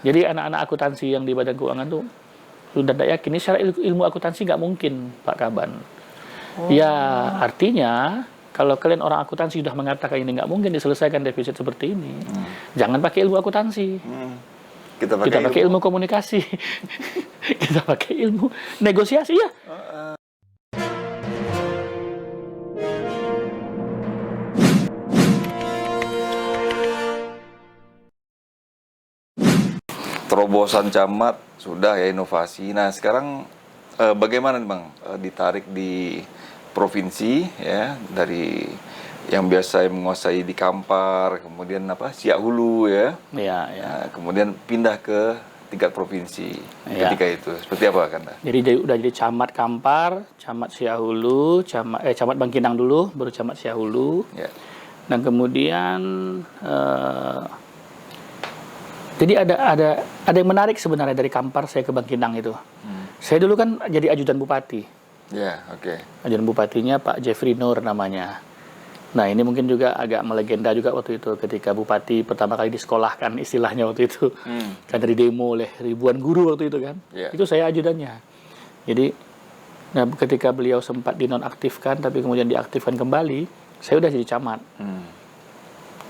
Jadi anak-anak akuntansi yang di Badan Keuangan tuh sudah tidak yakin. Ini secara ilmu akuntansi nggak mungkin, Pak Kaban. Ya, artinya kalau kalian orang akuntansi sudah mengatakan ini nggak mungkin diselesaikan defisit seperti ini, jangan pakai ilmu akuntansi. Kita pakai ilmu komunikasi. Kita pakai ilmu negosiasi ya. Terobosan camat sudah ya, inovasi. Nah sekarang bagaimana nih Bang, ditarik di provinsi ya, dari yang biasa menguasai di Kampar, kemudian Siak Hulu ya, Nah, kemudian pindah ke tingkat provinsi ketika itu seperti apa kan? Jadi udah jadi camat Kampar, camat Siak Hulu, camat Bangkinang dulu, baru camat Siak Hulu. Dan kemudian jadi ada yang menarik sebenarnya dari Kampar saya ke Bangkinang itu. Saya dulu kan jadi ajudan bupati. Ajudan bupatinya Pak Jeffrey Nur namanya. Nah ini mungkin juga agak melegenda juga waktu itu ketika bupati pertama kali disekolahkan istilahnya waktu itu. Kan dari demo oleh ribuan guru waktu itu kan. Itu saya ajudannya. Jadi ketika beliau sempat dinonaktifkan tapi kemudian diaktifkan kembali, saya udah jadi camat.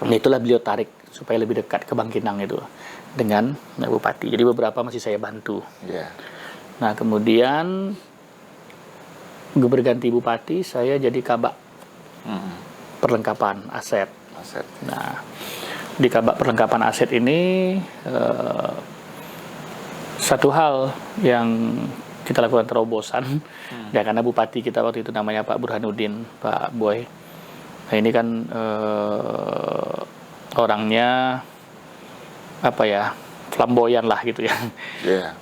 Nah itulah beliau tarik supaya lebih dekat ke Bangkinang itu dengan bupati. Jadi beberapa masih saya bantu. Nah kemudian berganti bupati, saya jadi kabak perlengkapan aset. Nah di kabak perlengkapan aset ini satu hal yang kita lakukan terobosan ya, karena bupati kita waktu itu namanya Pak Burhanuddin, Pak Boy. Nah ini kan orangnya flamboyan lah gitu ya. Ya,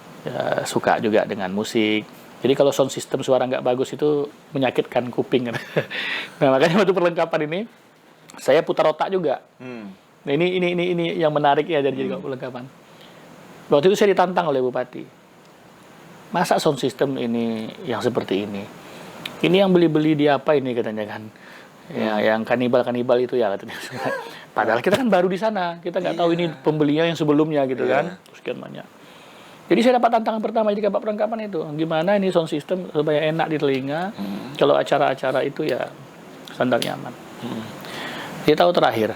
suka juga dengan musik. Jadi kalau sound system suara nggak bagus itu menyakitkan kuping. Nah makanya waktu perlengkapan ini saya putar otak juga. Nah ini yang menarik ya dari jadi perlengkapan. Waktu itu saya ditantang oleh bupati. Masa sound system ini yang seperti ini? Ini yang beli di apa ini katanya kan? Ya, yang kanibal itu ya katanya. Padahal kita kan baru di sana, kita nggak tahu ini pembelinya yang sebelumnya gitu kan. Sekian banyak. Jadi saya dapat tantangan pertama jadi kabak perlengkapan itu. Gimana ini sound system supaya enak di telinga. Kalau acara-acara itu ya standar nyaman. Dia tahu terakhir.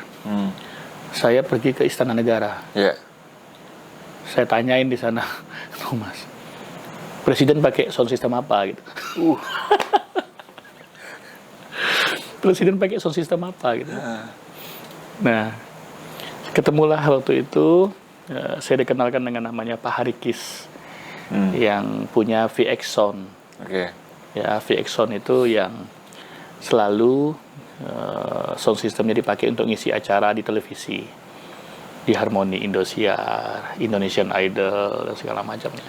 Saya pergi ke Istana Negara. Saya tanyain di sana, Mas, Presiden pakai sound system apa gitu. Presiden pakai sound system apa gitu. Nah, ketemulah waktu itu saya dikenalkan dengan namanya Pak Harikis yang punya VX Sound. Ya, VX Sound itu yang selalu sound systemnya dipakai untuk ngisi acara di televisi, di Harmoni Indosiar, Indonesian Idol dan segala macamnya.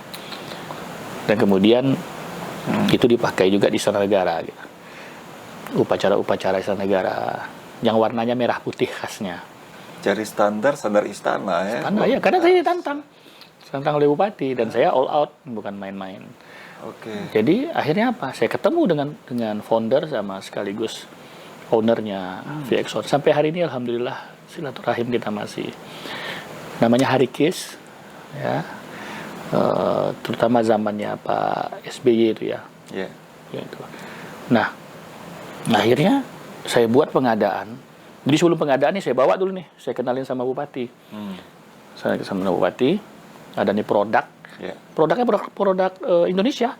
Dan kemudian itu dipakai juga di Istana Negara gitu. Upacara-upacara Istana Negara yang warnanya merah putih khasnya. Cari standar istana ya. Standar ya, karena saya ditantang oleh bupati dan saya all out, bukan main-main. Jadi akhirnya apa? Saya ketemu dengan founder sama sekaligus ownernya VX Sound. Sampai hari ini alhamdulillah silaturahim kita masih. Namanya Harikis ya. Terutama zamannya Pak SBY itu ya. Gitu. Nah, akhirnya saya buat pengadaan. Jadi sebelum pengadaan nih saya bawa dulu nih, saya kenalin sama bupati. Saya sama bupati, ada nih produknya produk Indonesia,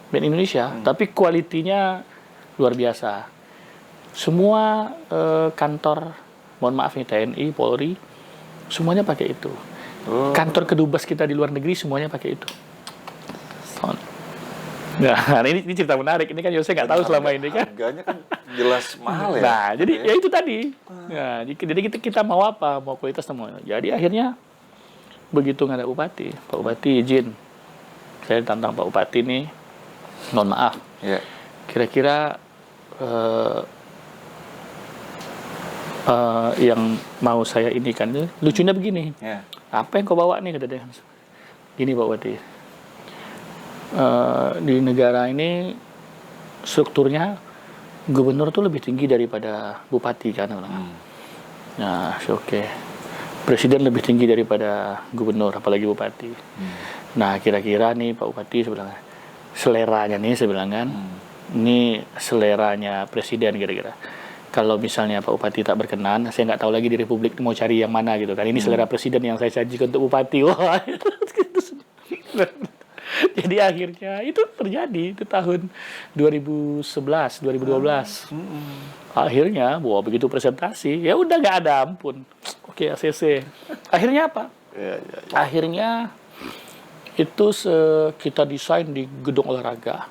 brand Indonesia, tapi kualitinya luar biasa. Semua kantor, mohon maaf nih TNI, Polri, semuanya pakai itu. Kantor kedubes kita di luar negeri semuanya pakai itu. Nah, ini cerita menarik. Ini kan saya nggak tahu selama ini kan. Harganya kan jelas mahal ya. Nah, jadi ya itu tadi. Nah, jadi kita mau apa? Mau kualitas semua. Jadi akhirnya begitu nggak ada bupati, Pak Bupati izin. Saya ditantang Pak Bupati nih. Mohon maaf. Kira-kira yang mau saya ini kan lucunya begini. Apa yang kau bawa nih kata dia. Gini Pak Bupati. Di negara ini strukturnya gubernur tuh lebih tinggi daripada bupati kan. Nah, oke. presiden lebih tinggi daripada gubernur, apalagi bupati. Nah, kira-kira nih Pak Bupati, saya bilang, seleranya nih, saya bilang kan, ini seleranya presiden kira-kira. Kalau misalnya Pak Bupati tak berkenan, saya nggak tahu lagi di Republik mau cari yang mana gitu kan. Ini selera presiden yang saya sajikan untuk Bupati. Wah, jadi akhirnya itu terjadi itu tahun 2011, 2012. Akhirnya, wah begitu presentasi, ya udah nggak ada ampun. Oke, ACC. Akhirnya apa? Akhirnya itu kita desain di gedung olahraga.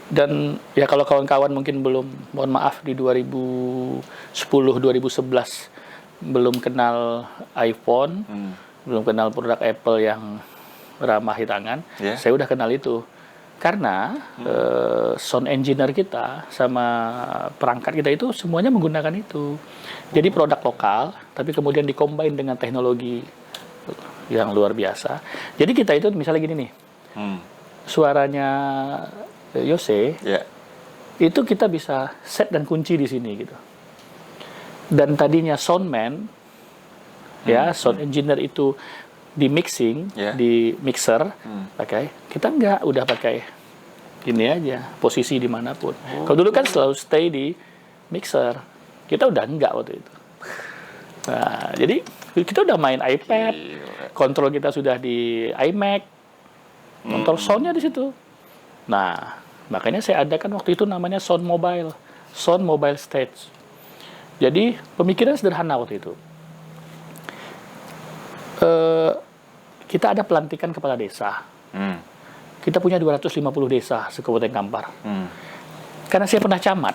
Dan ya kalau kawan-kawan mungkin belum, mohon maaf, di 2010, 2011 belum kenal iPhone, belum kenal produk Apple yang ramah di tangan, saya udah kenal itu. Karena sound engineer kita sama perangkat kita itu semuanya menggunakan itu. Jadi produk lokal, tapi kemudian dikombin dengan teknologi yang luar biasa. Jadi kita itu misalnya gini nih, suaranya Yose, itu kita bisa set dan kunci di sini gitu. Dan tadinya soundman, sound engineer itu di mixing, di mixer, kita enggak, udah pakai ini aja, posisi dimanapun. Kalau dulu kan selalu stay di mixer, kita udah enggak waktu itu. Nah, jadi kita udah main iPad, kontrol kita sudah di iMac, kontrol soundnya di situ. Nah, makanya saya adakan waktu itu namanya Sound Mobile Stage. Jadi pemikiran sederhana waktu itu. Kita ada pelantikan kepala desa. Kita punya 250 desa se-Kabupaten Kampar. Karena saya pernah camat.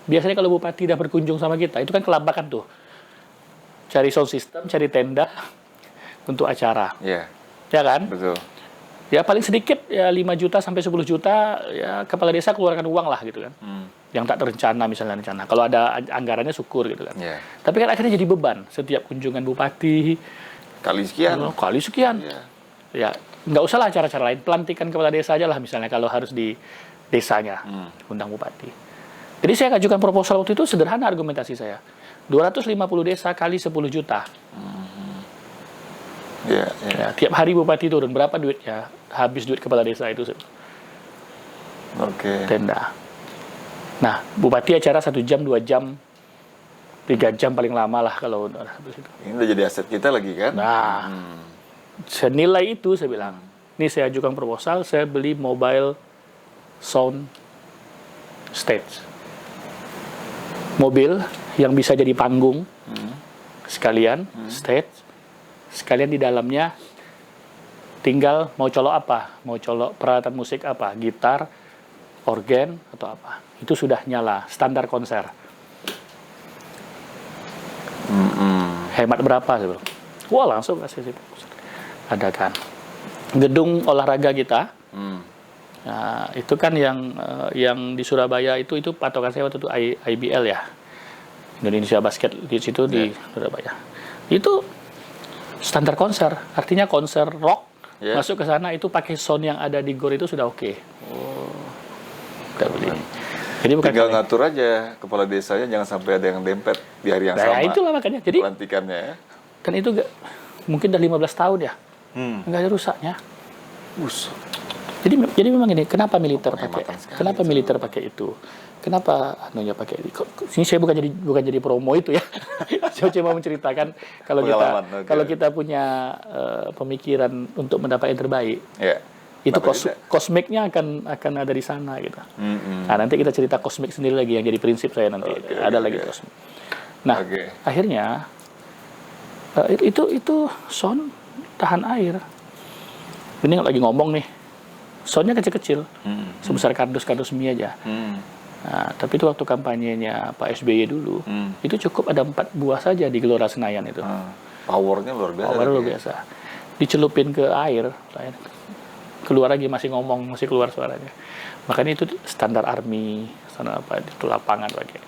Biasanya kalau bupati udah berkunjung sama kita, itu kan kelabakan tuh. Cari sound system, cari tenda untuk acara. Ya kan? Betul. Ya paling sedikit ya 5 juta sampai 10 juta ya kepala desa keluarkan uang lah gitu kan. Yang tak terencana misalnya rencana. Kalau ada anggarannya syukur gitu kan. Tapi kan akhirnya jadi beban setiap kunjungan bupati. Kali sekian. Ya, nggak usah lah acara-acara lain. Pelantikan kepala desa aja lah misalnya kalau harus di desanya undang bupati. Jadi saya ajukan proposal waktu itu sederhana argumentasi saya. 250 desa kali 10 juta. Ya, tiap hari bupati turun. Berapa duitnya? Habis duit kepala desa itu. Tenda. Nah, bupati acara 1 jam, 2 jam, 3 jam paling lama lah kalau udah habis itu. Ini udah jadi aset kita lagi kan? Nah, senilai itu saya bilang. Ini saya ajukan proposal, saya beli mobile sound stage. Mobil yang bisa jadi panggung, sekalian stage, sekalian di dalamnya tinggal mau colok apa, mau colok peralatan musik apa, gitar, organ atau apa. Itu sudah nyala, standar konser. Hemat berapa saya bilang. Wah langsung kasih adakan gedung olahraga kita. Nah, itu kan yang di Surabaya itu patokan saya waktu itu IBL ya, Indonesia Basket di situ di Surabaya. Itu standar konser, artinya konser rock masuk ke sana itu pakai sound yang ada di GOR itu sudah oke. Kita beli. Jadi bukan tinggal ngatur aja kepala desanya jangan sampai ada yang dempet di hari yang sama. Itulah makanya. Jadi pelantikannya ya. Kan itu mungkin udah 15 tahun ya. Nggak ada rusaknya. Jadi memang ini kenapa militer pakai itu? Kenapa anunya pakai ini? Ini saya bukan jadi promo itu ya. Saya cuma menceritakan kalau kita punya pemikiran untuk mendapat yang terbaik. Itu kosmiknya akan ada di sana gitu. Nah, nanti kita cerita kosmik sendiri lagi yang jadi prinsip saya nanti. Ada lagi kosmik. Nah, akhirnya itu sound tahan air. Ini lagi ngomong nih. Soundnya kecil-kecil. Sebesar kardus mie aja. Nah, tapi itu waktu kampanyenya Pak SBY dulu, itu cukup ada 4 buah saja di Gelora Senayan itu. Powernya luar biasa. Dicelupin ke air, keluar lagi masih ngomong, masih keluar suaranya. Makanya itu standar army, standar apa itu lapangan pakai.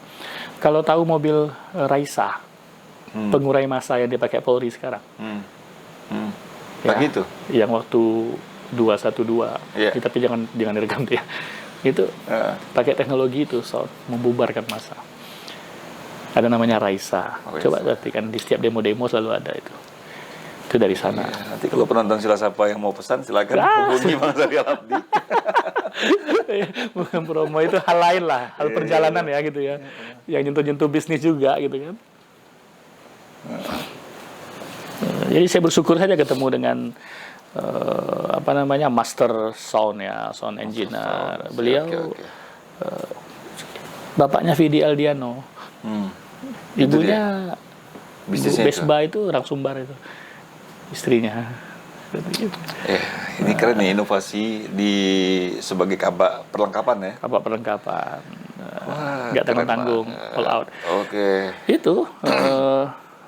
Kalau tahu mobil Raisa, pengurai massa yang dipakai Polri sekarang, itu, yang waktu 212, tapi jangan direkam tuh ya. Itu pakai teknologi itu sound membubarkan massa. Ada namanya Raisa. Raisa. Coba perhatikan di setiap demo-demo selalu ada itu. Itu dari sana. Ya, nanti kalau penonton Sila Sapa yang mau pesan silakan hubungi Bang Zaryal Abdi. Bukan promo, itu hal lain lah, hal perjalanan ya gitu ya. Yang nyentuh-nyentuh bisnis juga gitu kan. Jadi saya bersyukur saja ketemu dengan apa namanya master sound ya, sound engineer. Beliau bapaknya Vidi Aldiano. Ibunya Besba itu orang Sumbar itu. Istrinya. Ini keren nih inovasi sebagai kabak perlengkapan ya. Kabak perlengkapan. Nggak tanggung-tanggung, all out. Oke. Itu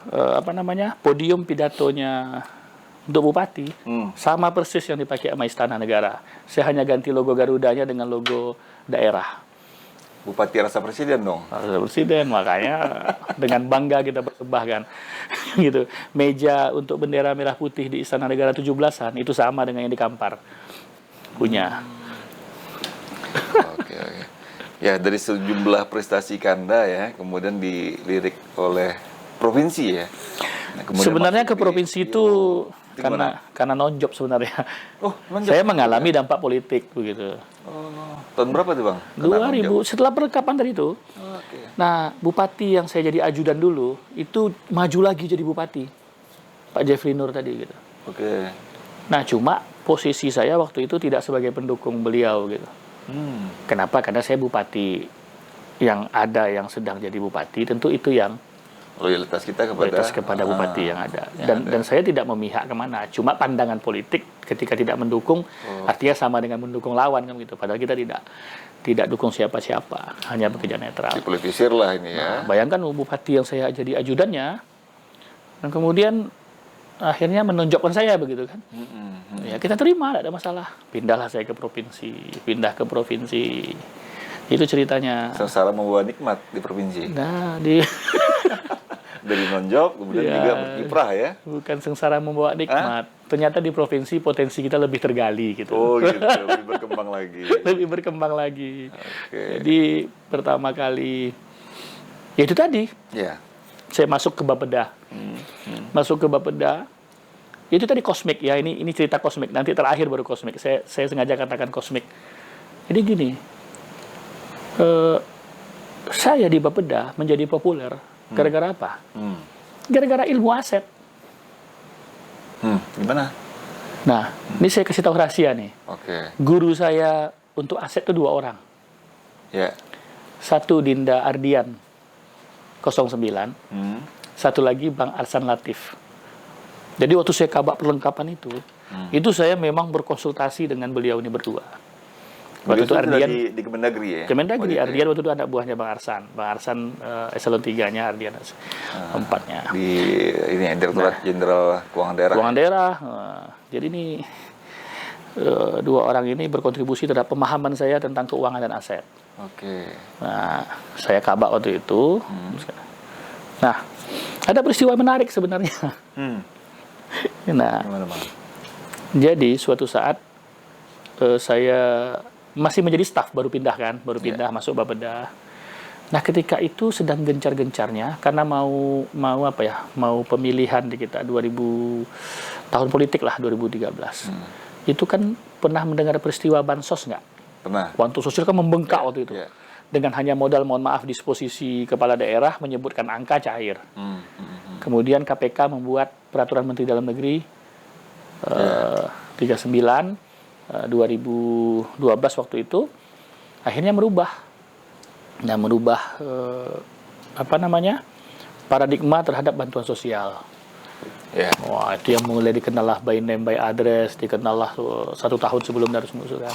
apa namanya? Podium pidatonya untuk bupati sama persis yang dipakai sama Istana Negara. Saya hanya ganti logo Garudanya dengan logo daerah. Bupati rasa presiden dong. Rasa presiden, makanya dengan bangga kita persembahkan gitu. Meja untuk bendera merah putih di Istana Negara 17-an itu sama dengan yang di Kampar punya. Oke. Ya, dari sejumlah prestasi Kanda ya, kemudian dilirik oleh provinsi ya. Nah, sebenarnya ke provinsi itu karena non-job sebenarnya. Oh, non-job. Saya mengalami dampak politik begitu. Tahun berapa tuh Bang? 2000, setelah penetapan tadi itu. Nah, bupati yang saya jadi ajudan dulu, itu maju lagi jadi bupati. Pak Jeffrey Nur tadi gitu. Oke. Nah, cuma posisi saya waktu itu tidak sebagai pendukung beliau gitu. Kenapa? Karena saya bupati yang ada yang sedang jadi bupati, tentu itu yang loyalitas kita kepada bupati yang ada. Dan saya tidak memihak kemana. Cuma pandangan politik ketika tidak mendukung, artinya sama dengan mendukung lawan kan gitu. Padahal kita tidak dukung siapa-siapa, hanya bekerja netral. Dipolitisir lah ini ya. Nah, bayangkan bupati yang saya jadi ajudannya, dan kemudian akhirnya menonjokkan saya begitu kan. Ya kita terima, tidak ada masalah. Pindahlah saya ke provinsi, pindah ke provinsi. Itu ceritanya. Sengsara membawa nikmat di provinsi. Nah, dari non-job kemudian juga berkiprah ya. Bukan sengsara membawa nikmat. Ternyata di provinsi potensi kita lebih tergali gitu. Oh gitu, lebih berkembang lagi. Lebih berkembang lagi. Okay. Jadi pertama kali ya itu tadi. Yeah. Saya masuk ke Bapeda. Masuk ke Bapeda. Itu tadi kosmik ya. Ini cerita kosmik. Nanti terakhir baru kosmik. Saya sengaja katakan kosmik. Jadi gini. Saya di Bapeda menjadi populer gara-gara apa? Gara-gara ilmu aset. Gimana? Nah, ini saya kasih tahu rahasia nih. Oke. Guru saya untuk aset itu 2 orang. Ya. Satu Dinda Ardian 09. Satu lagi Bang Arsan Latif. Jadi waktu saya kabak perlengkapan itu saya memang berkonsultasi dengan beliau ini berdua. Waktu itu Ardian di Kemendagri ya? Kemendagri, Ardian waktu itu anak buahnya Bang Arsan. Bang Arsan eselon 3-nya, Ardian 4-nya. Di ini Direktorat Jenderal Keuangan Daerah. Keuangan Daerah. Jadi ini 2 orang ini berkontribusi terhadap pemahaman saya tentang keuangan dan aset. Oke. Nah, saya kabak waktu itu. Nah, ada peristiwa menarik sebenarnya. Nah, gimana, Bang? Jadi suatu saat saya masih menjadi staf, baru pindah masuk Bapeda. Nah, ketika itu sedang gencar-gencarnya karena mau pemilihan di kita 2000 tahun politik lah 2013. Itu kan pernah mendengar peristiwa bansos nggak? Pernah. Bantuan sosial kan membengkak waktu itu. Dengan hanya modal mohon maaf disposisi kepala daerah menyebutkan angka cair. Kemudian KPK membuat peraturan Menteri Dalam Negeri 39 2012 waktu itu akhirnya merubah paradigma terhadap bantuan sosial. Wah, itu yang mulai dikenal lah by name by address, dikenal lah 1 tahun sebelum Darus Musukan.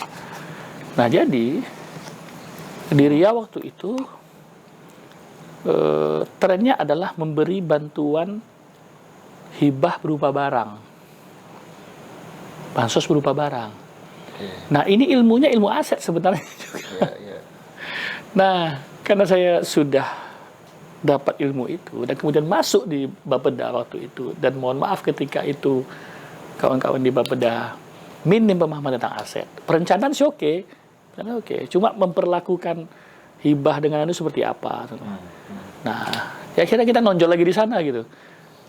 Nah, jadi di Riau waktu itu trennya adalah memberi bantuan hibah berupa barang, bansos berupa barang. Nah, ini ilmunya ilmu aset sebenarnya juga. Nah, karena saya sudah dapat ilmu itu dan kemudian masuk di Bapeda waktu itu, dan mohon maaf ketika itu kawan-kawan di Bapeda minim pemahaman tentang aset. Perencanaan sih oke, cuma memperlakukan hibah dengan itu seperti apa. Nah, Ya akhirnya kita nonjol lagi di sana gitu.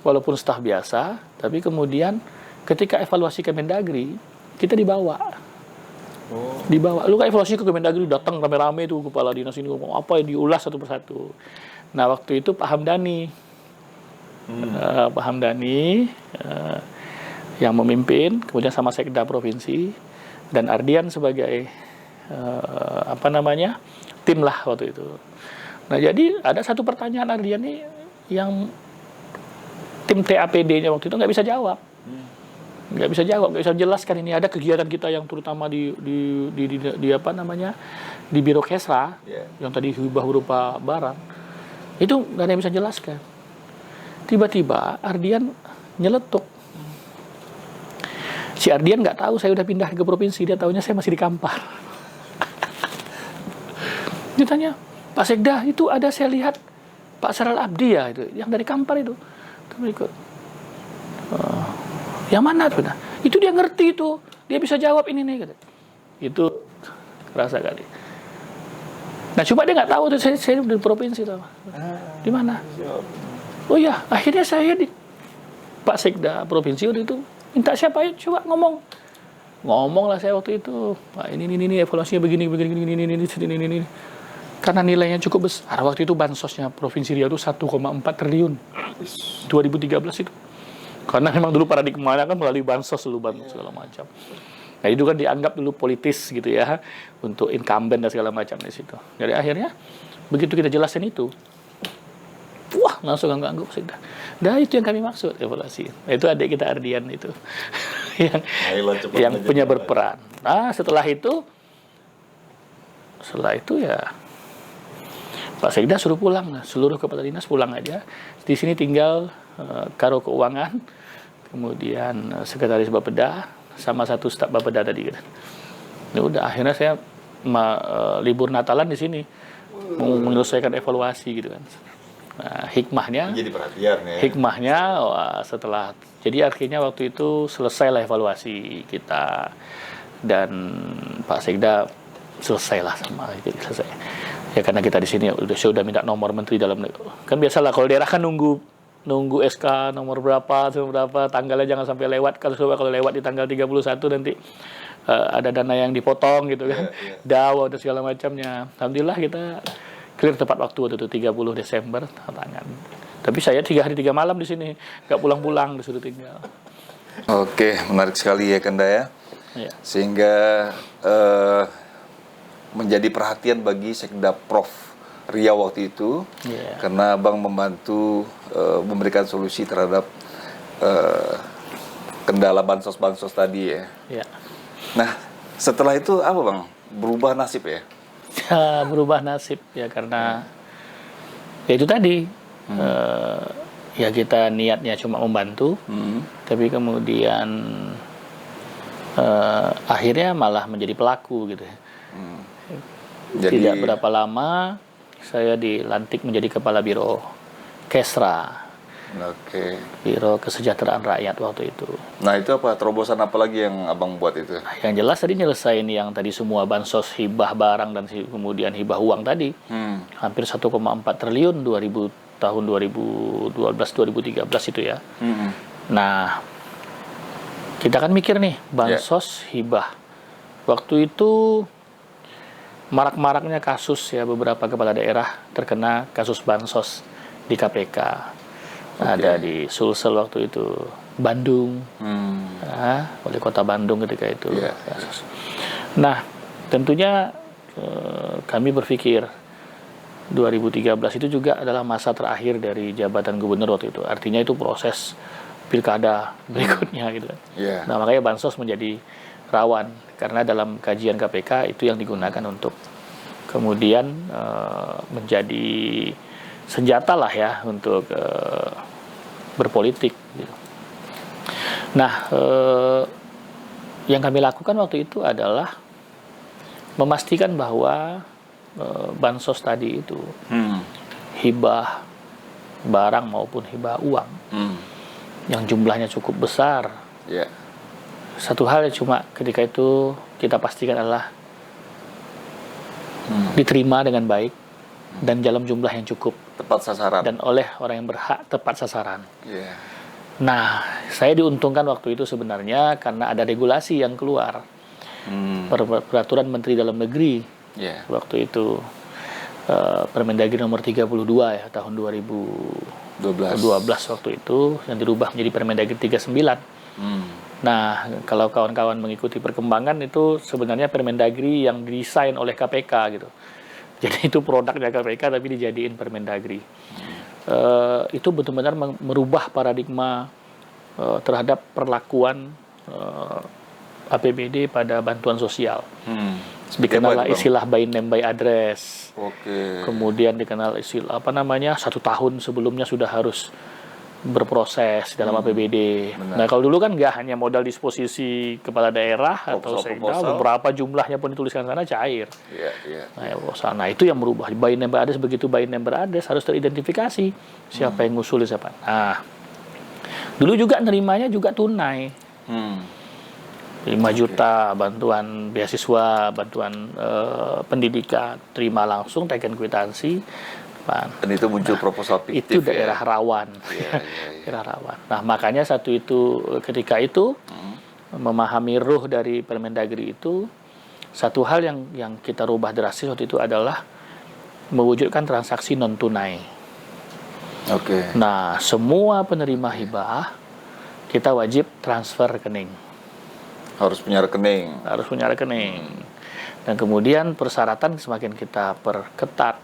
Walaupun staf biasa, tapi kemudian ketika evaluasi Kemendagri, kita dibawa. Dibawa. Lu kan evaluasi ke Kemendagri, datang rame-rame tuh kepala dinas ini ngomong apa yang diulas satu persatu. Nah waktu itu Pak Hamdani, Pak Hamdani yang memimpin, kemudian sama Sekda Provinsi dan Ardian sebagai tim lah waktu itu. Nah jadi ada satu pertanyaan Ardian nih yang tim TAPD-nya waktu itu nggak bisa jawab, nggak bisa jelaskan ini ada kegiatan kita yang terutama di Biro Kesra yang tadi hibah berupa barang itu nggak ada yang bisa jelaskan. Tiba-tiba Ardian nyeletuk. Si Ardian nggak tahu saya udah pindah ke provinsi, dia tahunya saya masih di Kampar. Dia tanya, Pak Sekda itu ada saya lihat Pak Saral Abdi ya itu, yang dari Kampar itu. Ikut. Yang mana tuh? Nah, itu dia ngerti itu, dia bisa jawab ini nih. Gitu. Itu kerasa kali. Nah cuma dia nggak tahu tuh saya di provinsi tuh. Di mana? Oh iya, akhirnya saya di Pak Sekda provinsi waktu itu minta siapa ya coba ngomong lah saya waktu itu. Pak ini evaluasinya begini. Karena nilainya cukup besar. Waktu itu bansosnya Provinsi Riau itu 1,4 triliun 2013 itu. Karena memang dulu paradigmanya kan melalui bansos segala macam. Nah itu kan dianggap dulu politis gitu ya, untuk incumbent dan segala macam di situ. Jadi akhirnya begitu kita jelasin itu, wah langsung anggap sudah. Nah itu yang kami maksud evaluasi. Nah, itu adik kita Ardian itu yang punya berperan. Nah setelah itu ya Pak Sekda suruh pulang, seluruh kepala dinas pulang aja. Di sini tinggal Karo Keuangan, kemudian Sekretaris Bapeda, sama satu staf Bapeda tadi. Ya udah, akhirnya saya libur Natalan di sini, mau menyelesaikan evaluasi gitu kan. Nah, hikmahnya, jadi perhatian ya. Hikmahnya setelah, jadi akhirnya waktu itu selesailah evaluasi kita dan Pak Sekda selesailah sama itu selesai. Ya karena kita di sini saya udah minta nomor menteri dalam negeri. Kan biasalah kalau daerah kan nunggu SK nomor berapa tanggalnya jangan sampai lewat. Kalau lewat di tanggal 31 nanti ada dana yang dipotong gitu kan. Dawa dan segala macamnya. Alhamdulillah kita clear tepat waktu itu 30 Desember tangan. Tapi saya 3 hari 3 malam di sini, nggak pulang-pulang, disuruh tinggal. Oke, menarik sekali ya Kanda ya. Sehingga menjadi perhatian bagi Sekda Prof Riau waktu itu, karena Abang membantu memberikan solusi terhadap kendala bansos tadi ya. Nah, setelah itu apa Bang? Berubah nasib ya? Ya, berubah nasib ya karena ya itu tadi ya kita niatnya cuma membantu, tapi kemudian akhirnya malah menjadi pelaku gitu ya. Jadi, tidak berapa lama saya dilantik menjadi kepala Biro Kesra. Biro Kesejahteraan Rakyat waktu itu. Nah itu apa? Terobosan apa lagi yang Abang buat itu? Yang jelas tadi nyelesain yang tadi semua bansos hibah barang dan kemudian hibah uang tadi. Hampir 1,4 triliun tahun 2012-2013 itu ya. Nah kita kan mikir nih bansos hibah. Waktu itu marak-maraknya kasus ya, beberapa kepala daerah terkena kasus bansos di KPK. Ada di Sulsel waktu itu, Bandung, wali kota Bandung ketika itu. Nah, tentunya kami berpikir 2013 itu juga adalah masa terakhir dari jabatan gubernur waktu itu. Artinya itu proses pilkada berikutnya gitu. Nah, makanya bansos menjadi rawan karena dalam kajian KPK itu yang digunakan untuk kemudian menjadi senjata lah ya untuk berpolitik gitu. Nah yang kami lakukan waktu itu adalah memastikan bahwa bansos tadi itu hibah barang maupun hibah uang yang jumlahnya cukup besar. Satu hal yang cuma ketika itu kita pastikan adalah diterima dengan baik dan dalam jumlah yang cukup Tepat sasaran. dan oleh orang yang berhak tepat sasaran. Iya. Nah, saya diuntungkan waktu itu sebenarnya karena ada regulasi yang keluar. Peraturan Menteri Dalam Negeri waktu itu, Permendagri nomor 32 ya tahun 2012 waktu itu, yang dirubah menjadi Permendagri 39. Nah, kalau kawan-kawan mengikuti perkembangan itu sebenarnya Permendagri yang didesain oleh KPK gitu. Jadi itu produknya KPK tapi dijadiin Permendagri. Itu benar-benar merubah paradigma terhadap perlakuan APBD pada bantuan sosial. Dikenal istilah by name by address. Kemudian dikenal istilah 1 tahun sebelumnya sudah harus berproses dalam APBD. Nah, kalau dulu kan nggak hanya modal disposisi kepala daerah atau sekda, beberapa jumlahnya pun dituliskan sana cair. Nah, itu yang merubah. By name by address, begitu by name by address harus teridentifikasi siapa yang ngusul siapa. Nah, dulu juga nerimanya juga tunai. 5 juta bantuan beasiswa, bantuan pendidikan, terima langsung, teken kwitansi. Dan itu muncul proposal fiktif. Itu daerah rawan. Daerah rawan. Nah, makanya ketika itu memahami ruh dari Permendagri itu, satu hal yang kita rubah drastis waktu itu adalah mewujudkan transaksi non tunai. Nah, semua penerima hibah kita wajib transfer rekening. Harus punya rekening. Dan kemudian persyaratan semakin kita perketat.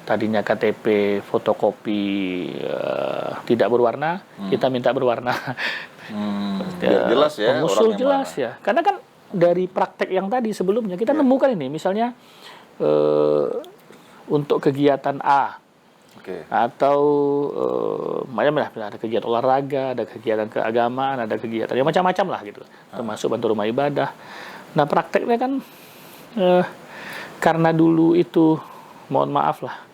Tadinya KTP fotokopi tidak berwarna, kita minta berwarna. Jelas ya. Pengusul jelas ya. Karena kan dari praktek yang tadi sebelumnya kita nemukan ini, misalnya untuk kegiatan A, atau ada kegiatan olahraga, ada kegiatan keagamaan, ada kegiatan yang macam-macam lah gitu, termasuk bantu rumah ibadah. Nah, prakteknya kan karena dulu itu mohon maaf lah,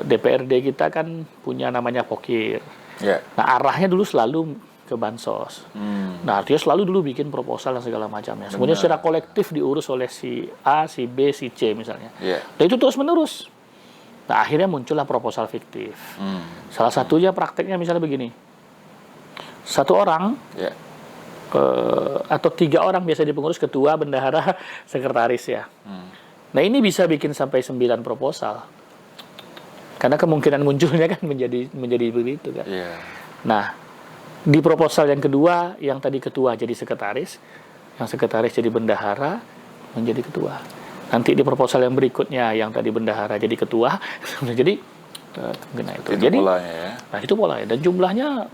DPRD kita kan punya namanya Pokir. Nah, arahnya dulu selalu ke bansos. Nah, artinya selalu dulu bikin proposal dan segala macamnya. Semuanya secara kolektif diurus oleh si A, si B, si C misalnya. Dan itu terus menerus. Nah, akhirnya muncullah proposal fiktif. Salah satunya prakteknya misalnya begini. 1 orang atau 3 orang biasa di pengurus, ketua, bendahara, sekretaris ya. Nah, ini bisa bikin sampai 9 proposal. Karena kemungkinan munculnya kan menjadi begitu kan. Nah, di proposal yang kedua, yang tadi ketua jadi sekretaris, yang sekretaris jadi bendahara, menjadi ketua. Nanti di proposal yang berikutnya, yang tadi bendahara jadi ketua, jadi itu. Jadi, polanya ya. Nah, itu polanya. Dan jumlahnya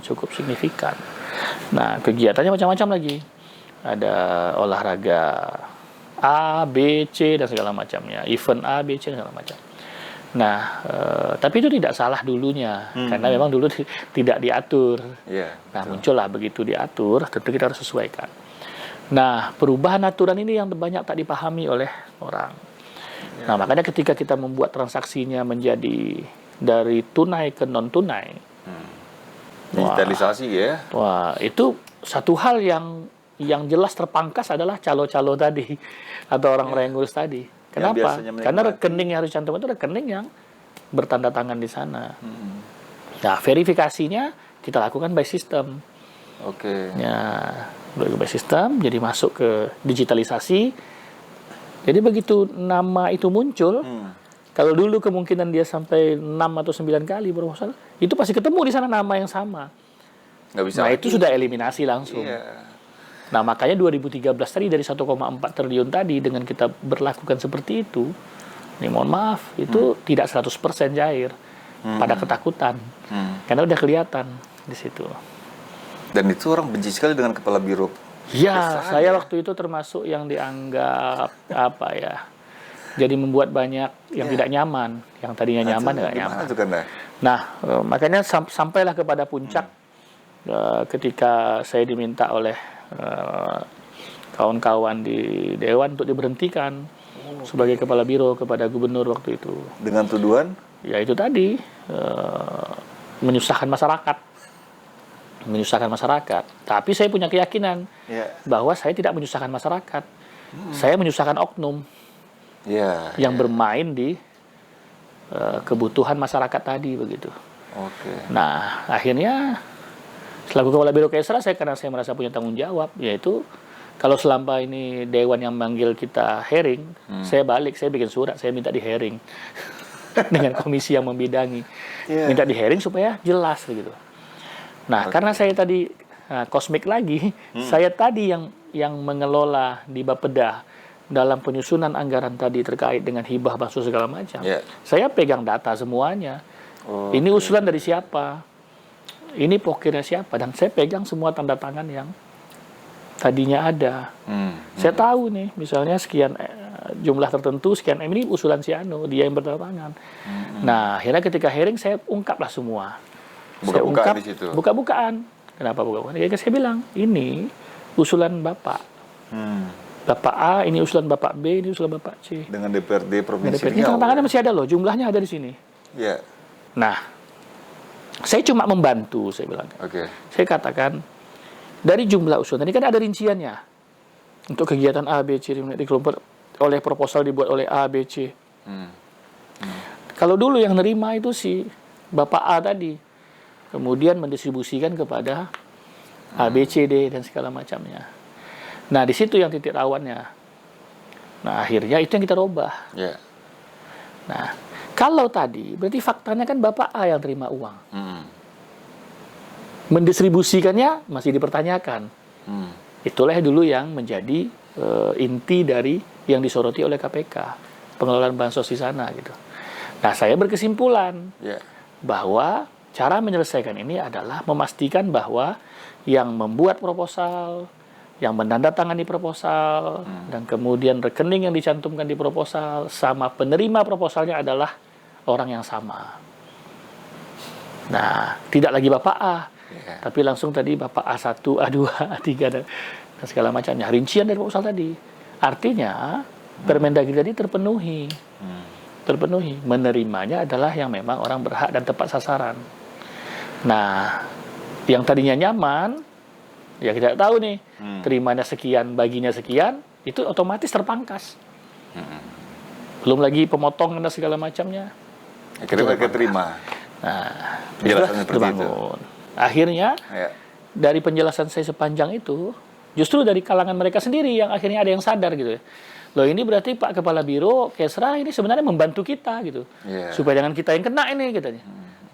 cukup signifikan. Nah, kegiatannya macam-macam lagi. Ada olahraga A, B, C, dan segala macamnya. Event A, B, C, dan segala macam. Nah, tapi itu tidak salah dulunya. Karena memang dulu tidak diatur. Nah, muncullah begitu diatur, tentu kita harus sesuaikan. Nah, perubahan aturan ini yang banyak tak dipahami oleh orang. Nah, makanya ketika kita membuat transaksinya menjadi dari tunai ke non-tunai. Digitalisasi ya. Wah, itu satu hal yang jelas terpangkas adalah calo-calo tadi atau orang-orang yang ngurus tadi. Kenapa? Karena rekening yang harus cantum itu rekening yang bertanda tangan di sana. Nah, verifikasinya kita lakukan by system. Ya, by system, jadi masuk ke digitalisasi. Jadi begitu nama itu muncul, kalau dulu kemungkinan dia sampai 6 atau 9 kali proposal, itu pasti ketemu di sana nama yang sama. Nggak bisa itu sudah eliminasi langsung. Nah, makanya 2013 tadi dari 1,4 triliun tadi dengan kita berlakukan seperti itu, ini mohon maaf, itu tidak 100% cair. Pada ketakutan. Karena udah kelihatan di situ. Dan itu orang benci sekali dengan kepala biro. Ya, saya waktu itu termasuk yang dianggap jadi membuat banyak yang tidak nyaman, yang tadinya nyaman tidak nyaman. Nah, makanya sampailah kepada puncak ketika saya diminta oleh kawan-kawan di Dewan untuk diberhentikan sebagai kepala biro kepada gubernur waktu itu. Dengan tuduhan? Ya itu tadi, menyusahkan masyarakat. Tapi saya punya keyakinan bahwa saya tidak menyusahkan masyarakat. Saya menyusahkan oknum. yang bermain di kebutuhan masyarakat tadi begitu. Nah, akhirnya selaku Kepala Biro Kesra, karena saya merasa punya tanggung jawab, yaitu kalau selama ini Dewan yang manggil kita hearing, saya balik, saya bikin surat, saya minta di hearing dengan komisi yang membidangi, minta di hearing supaya jelas begitu. Nah, karena saya tadi kosmik lagi, saya tadi yang mengelola di Bapeda dalam penyusunan anggaran tadi terkait dengan hibah bansos segala macam. Saya pegang data semuanya. Ini usulan dari siapa? Ini pokirnya siapa? Dan saya pegang semua tanda tangan yang tadinya ada. Saya tahu nih, misalnya sekian jumlah tertentu, sekian ini usulan si Ano, dia yang bertanda tangan. Nah, akhirnya ketika hearing saya ungkaplah semua. Saya ungkap buka-bukaan. Kenapa buka-bukaan? Ya, saya bilang, ini usulan Bapak. Bapak A, ini usulan Bapak B, ini usulan Bapak C. Dengan DPRD provinsi. Ini tantangannya masih ada loh, jumlahnya ada di sini. Nah, saya cuma membantu, saya bilang. Saya katakan, dari jumlah usulan, ini kan ada rinciannya. Untuk kegiatan A, B, C, dikelompok oleh proposal dibuat oleh A, B, C. Kalau dulu yang nerima itu si Bapak A tadi. Kemudian mendistribusikan kepada A, B, C, D, dan segala macamnya. Nah, di situ yang titik rawannya. Nah, akhirnya itu yang kita robah. Nah, kalau tadi, berarti faktanya kan Bapak A yang terima uang. Mendistribusikannya masih dipertanyakan. Itulah dulu yang menjadi inti dari yang disoroti oleh KPK. Pengelolaan bansos di sana gitu. Nah, saya berkesimpulan bahwa cara menyelesaikan ini adalah memastikan bahwa yang membuat proposal, yang menandatangani proposal, dan kemudian rekening yang dicantumkan di proposal, sama penerima proposalnya adalah orang yang sama. Nah, tidak lagi Bapak A, tapi langsung tadi Bapak A1, A2, A3, dan segala macamnya. Rincian dari proposal tadi. Artinya, Permendagri tadi terpenuhi. Terpenuhi. Menerimanya adalah yang memang orang berhak dan tepat sasaran. Nah, yang tadinya nyaman, ya kita tahu nih, terimanya sekian, baginya sekian, itu otomatis terpangkas. Belum lagi pemotongan dan segala macamnya. Akhirnya mereka terima. Nah, penjelasan seperti itu. Akhirnya, dari penjelasan saya sepanjang itu, justru dari kalangan mereka sendiri yang akhirnya ada yang sadar gitu ya. Loh, ini berarti Pak Kepala Biro Kesra ini sebenarnya membantu kita gitu. Supaya jangan kita yang kena ini katanya.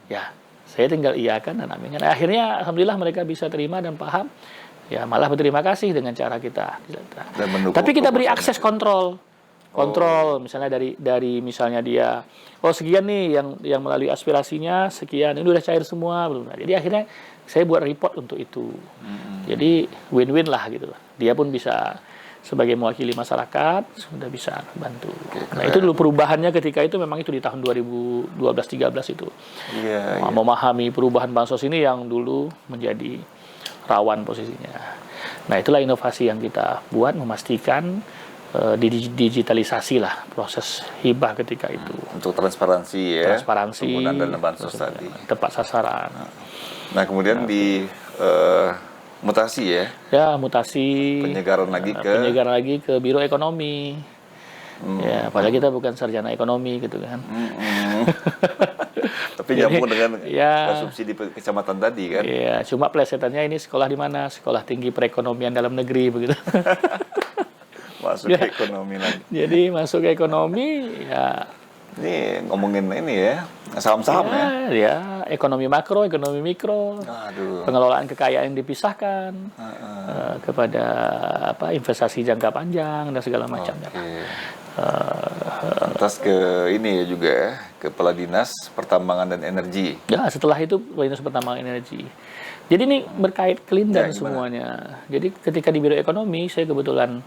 Ya, saya tinggal iyakan dan amin. Nah, akhirnya alhamdulillah mereka bisa terima dan paham. Ya, malah berterima kasih dengan cara kita. Tapi kita beri akses kontrol. Misalnya dari misalnya dia sekian nih yang melalui aspirasinya sekian, ini udah cair semua belum. Jadi akhirnya saya buat report untuk itu. Jadi win-win lah gitu. Dia pun bisa sebagai mewakili masyarakat sudah bisa bantu. Nah, itu dulu perubahannya ketika itu memang itu di tahun 2012-13 itu. Memahami perubahan bansos ini yang dulu menjadi rawan posisinya. Nah, itulah inovasi yang kita buat, memastikan digitalisasi lah proses hibah ketika itu. Untuk transparansi ya. Penggunaan dana bansos tadi. Tepat sasaran. Nah, kemudian di mutasi ya. Ya, mutasi. Penyegaran lagi ke Biro Ekonomi. Ya, padahal kita bukan sarjana ekonomi gitu kan. Tapi nyambung dengan subsidi kecamatan tadi kan. Iya, cuma plesetannya ini sekolah di mana? Sekolah Tinggi Perekonomian Dalam Negeri begitu. Masuk ke ekonomi lagi. Jadi masuk ke ekonomi ya. Ini ngomongin ini ya, saham-saham ya. Ekonomi makro, ekonomi mikro. Pengelolaan kekayaan yang dipisahkan kepada investasi jangka panjang dan segala macamnya. Lantas ke ini ya juga ya, Kepala Dinas Pertambangan dan Energi. Ya, setelah itu Kepala Dinas Pertambangan dan Energi. Jadi ini berkait kelindan semuanya. Jadi ketika di Biro Ekonomi saya kebetulan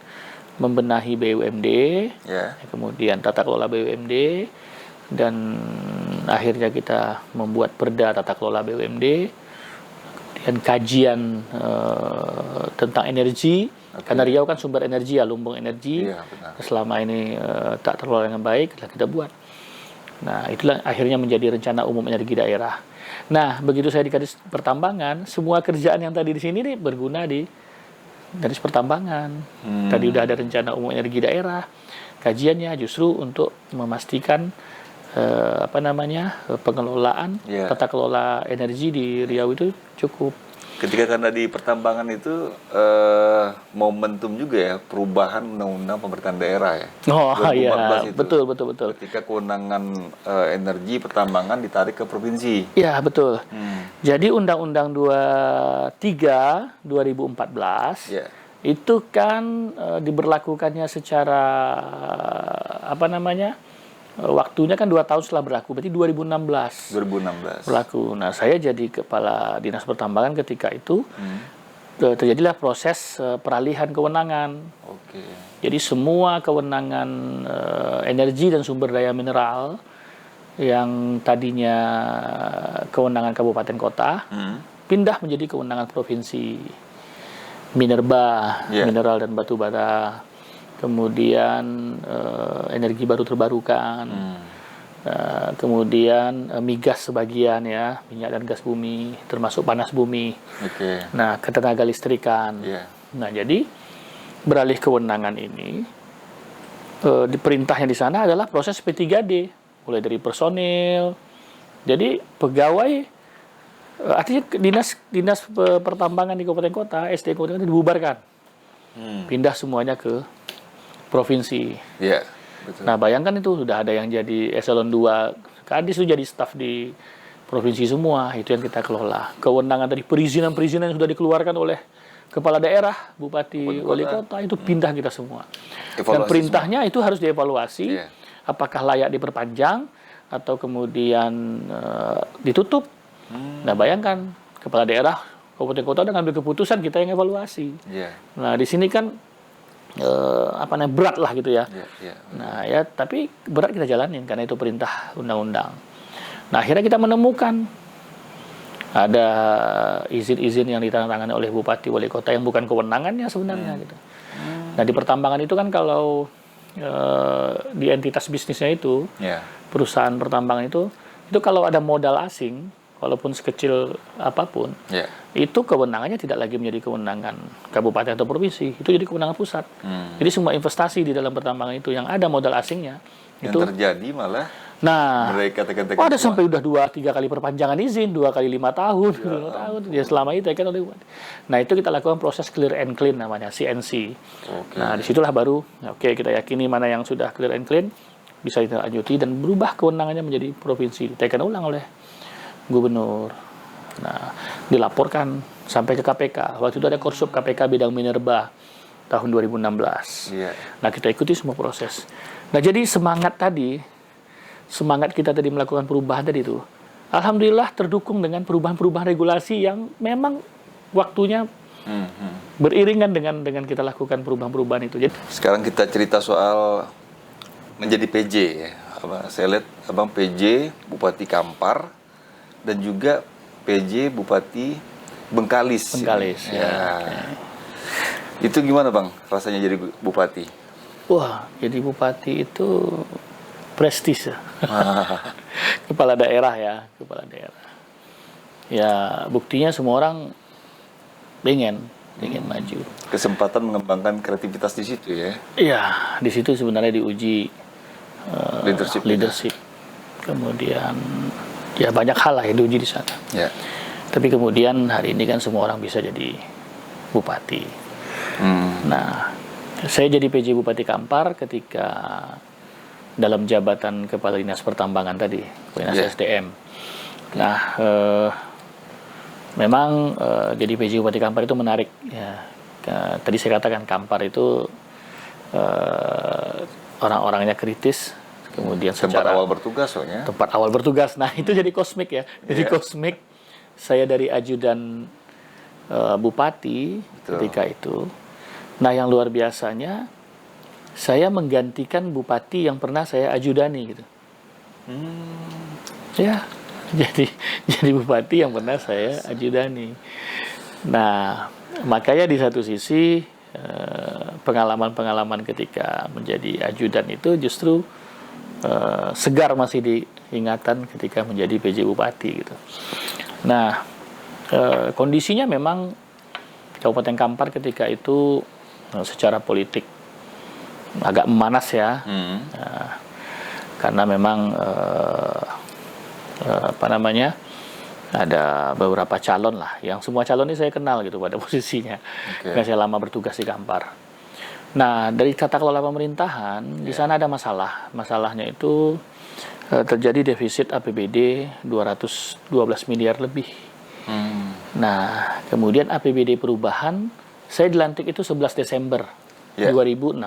membenahi BUMD, kemudian tata kelola BUMD, dan akhirnya kita membuat perda tata kelola BUMD, kemudian kajian tentang energi, karena Riau kan sumber energi ya, lumbung energi, selama ini tak terkelola dengan baik, kita buat. Nah, itulah akhirnya menjadi rencana umum energi daerah. Nah, begitu saya di Kadis Pertambangan, semua kerjaan yang tadi di sini nih berguna di Dinas Pertambangan. Tadi udah ada rencana umum energi daerah. Kajiannya justru untuk memastikan pengelolaan tata kelola energi di Riau itu cukup. Ketika karena di pertambangan itu momentum juga ya perubahan undang-undang pemerintahan daerah ya. Oh 2014 iya, itu. betul. Ketika kewenangan energi pertambangan ditarik ke provinsi. Iya, betul. Jadi Undang-Undang 23 2014 itu kan diberlakukannya secara waktunya kan 2 tahun setelah berlaku, berarti 2016 berlaku. Nah, saya jadi kepala Dinas Pertambangan ketika itu terjadilah proses peralihan kewenangan. Jadi semua kewenangan energi dan sumber daya mineral yang tadinya kewenangan kabupaten kota pindah menjadi kewenangan provinsi. Minerba, mineral dan batu bara. Kemudian energi baru terbarukan, kemudian migas sebagian ya, minyak dan gas bumi, termasuk panas bumi. Nah, ketenaga listrikan. Nah, jadi beralih kewenangan ini, perintahnya di sana adalah proses P3D, mulai dari personil. Jadi pegawai, artinya dinas pertambangan di kabupaten kota, SDM kabupaten kota dibubarkan, pindah semuanya ke provinsi. Betul. Nah, bayangkan itu sudah ada yang jadi eselon 2, Kadis itu jadi staf di provinsi semua, itu yang kita kelola. Kewenangan dari perizinan-perizinan yang sudah dikeluarkan oleh kepala daerah, bupati, wali kota, itu pindah kita semua. Dan perintahnya itu harus dievaluasi, apakah layak diperpanjang atau kemudian ditutup. Nah, bayangkan kepala daerah, kabupaten kota udah ngambil keputusan, kita yang evaluasi. Nah, di sini kan berat lah gitu ya. Nah ya, tapi berat kita jalanin karena itu perintah undang-undang. Nah, akhirnya kita menemukan ada izin-izin yang ditandatangani oleh bupati wali kota yang bukan kewenangannya sebenarnya gitu. Nah, di pertambangan itu kan kalau di entitas bisnisnya itu perusahaan pertambangan itu kalau ada modal asing walaupun sekecil apapun, itu kewenangannya tidak lagi menjadi kewenangan kabupaten atau provinsi, itu jadi kewenangan pusat. Jadi semua investasi di dalam pertambangan itu yang ada modal asingnya, yang itu terjadi malah mereka tekan-tekan ada sampai udah 2-3 kali perpanjangan izin, 2 kali 5 tahun, 5 tahun, ya selama itu kan oleh. Nah, itu kita lakukan proses clear and clean namanya, CNC. Nah, disitulah baru, kita yakini mana yang sudah clear and clean, bisa ditindaklanjuti dan berubah kewenangannya menjadi provinsi, ditekan ulang oleh gubernur. Nah, dilaporkan sampai ke KPK. Waktu itu ada Korsup KPK bidang minerba tahun 2016. Nah, kita ikuti semua proses. Nah, jadi semangat kita tadi melakukan perubahan tadi itu, alhamdulillah terdukung dengan perubahan-perubahan regulasi yang memang waktunya beriringan dengan kita lakukan perubahan-perubahan itu. Jadi sekarang kita cerita soal menjadi PJ ya. Saya lihat Abang PJ Bupati Kampar dan juga PJ Bupati Bengkalis. Ya. Itu gimana Bang rasanya jadi bupati? Wah, jadi bupati itu prestis ya. Kepala daerah. Ya, buktinya semua orang ingin maju. Kesempatan mengembangkan kreativitas di situ ya? Iya, di situ sebenarnya diuji leadership. Kemudian ya banyak hal lah yang diuji di sana. Tapi kemudian hari ini kan semua orang bisa jadi bupati. Nah, saya jadi PJ Bupati Kampar ketika dalam jabatan Kepala Dinas Pertambangan tadi, Dinas SDM. Nah, memang jadi PJ Bupati Kampar itu menarik. Ya, tadi saya katakan Kampar itu orang-orangnya kritis. Kemudian tempat awal bertugas soalnya. Tempat awal bertugas. Nah, itu jadi kosmik ya. Jadi kosmik. Saya dari ajudan bupati ketika itu. Nah, yang luar biasanya saya menggantikan bupati yang pernah saya ajudani gitu. Ya, jadi bupati yang pernah saya ajudani. Nah, makanya di satu sisi pengalaman-pengalaman ketika menjadi ajudan itu justru segar masih diingatan ketika menjadi PJ Bupati gitu. Nah, kondisinya memang Kabupaten Kampar ketika itu secara politik agak memanas ya, karena memang ada beberapa calon lah, yang semua calon ini saya kenal gitu pada posisinya, karena saya lama bertugas di Kampar. Nah, dari tata kelola pemerintahan di sana ada masalahnya itu terjadi defisit APBD 212 miliar lebih. Nah, kemudian APBD perubahan, saya dilantik itu 11 Desember 2016.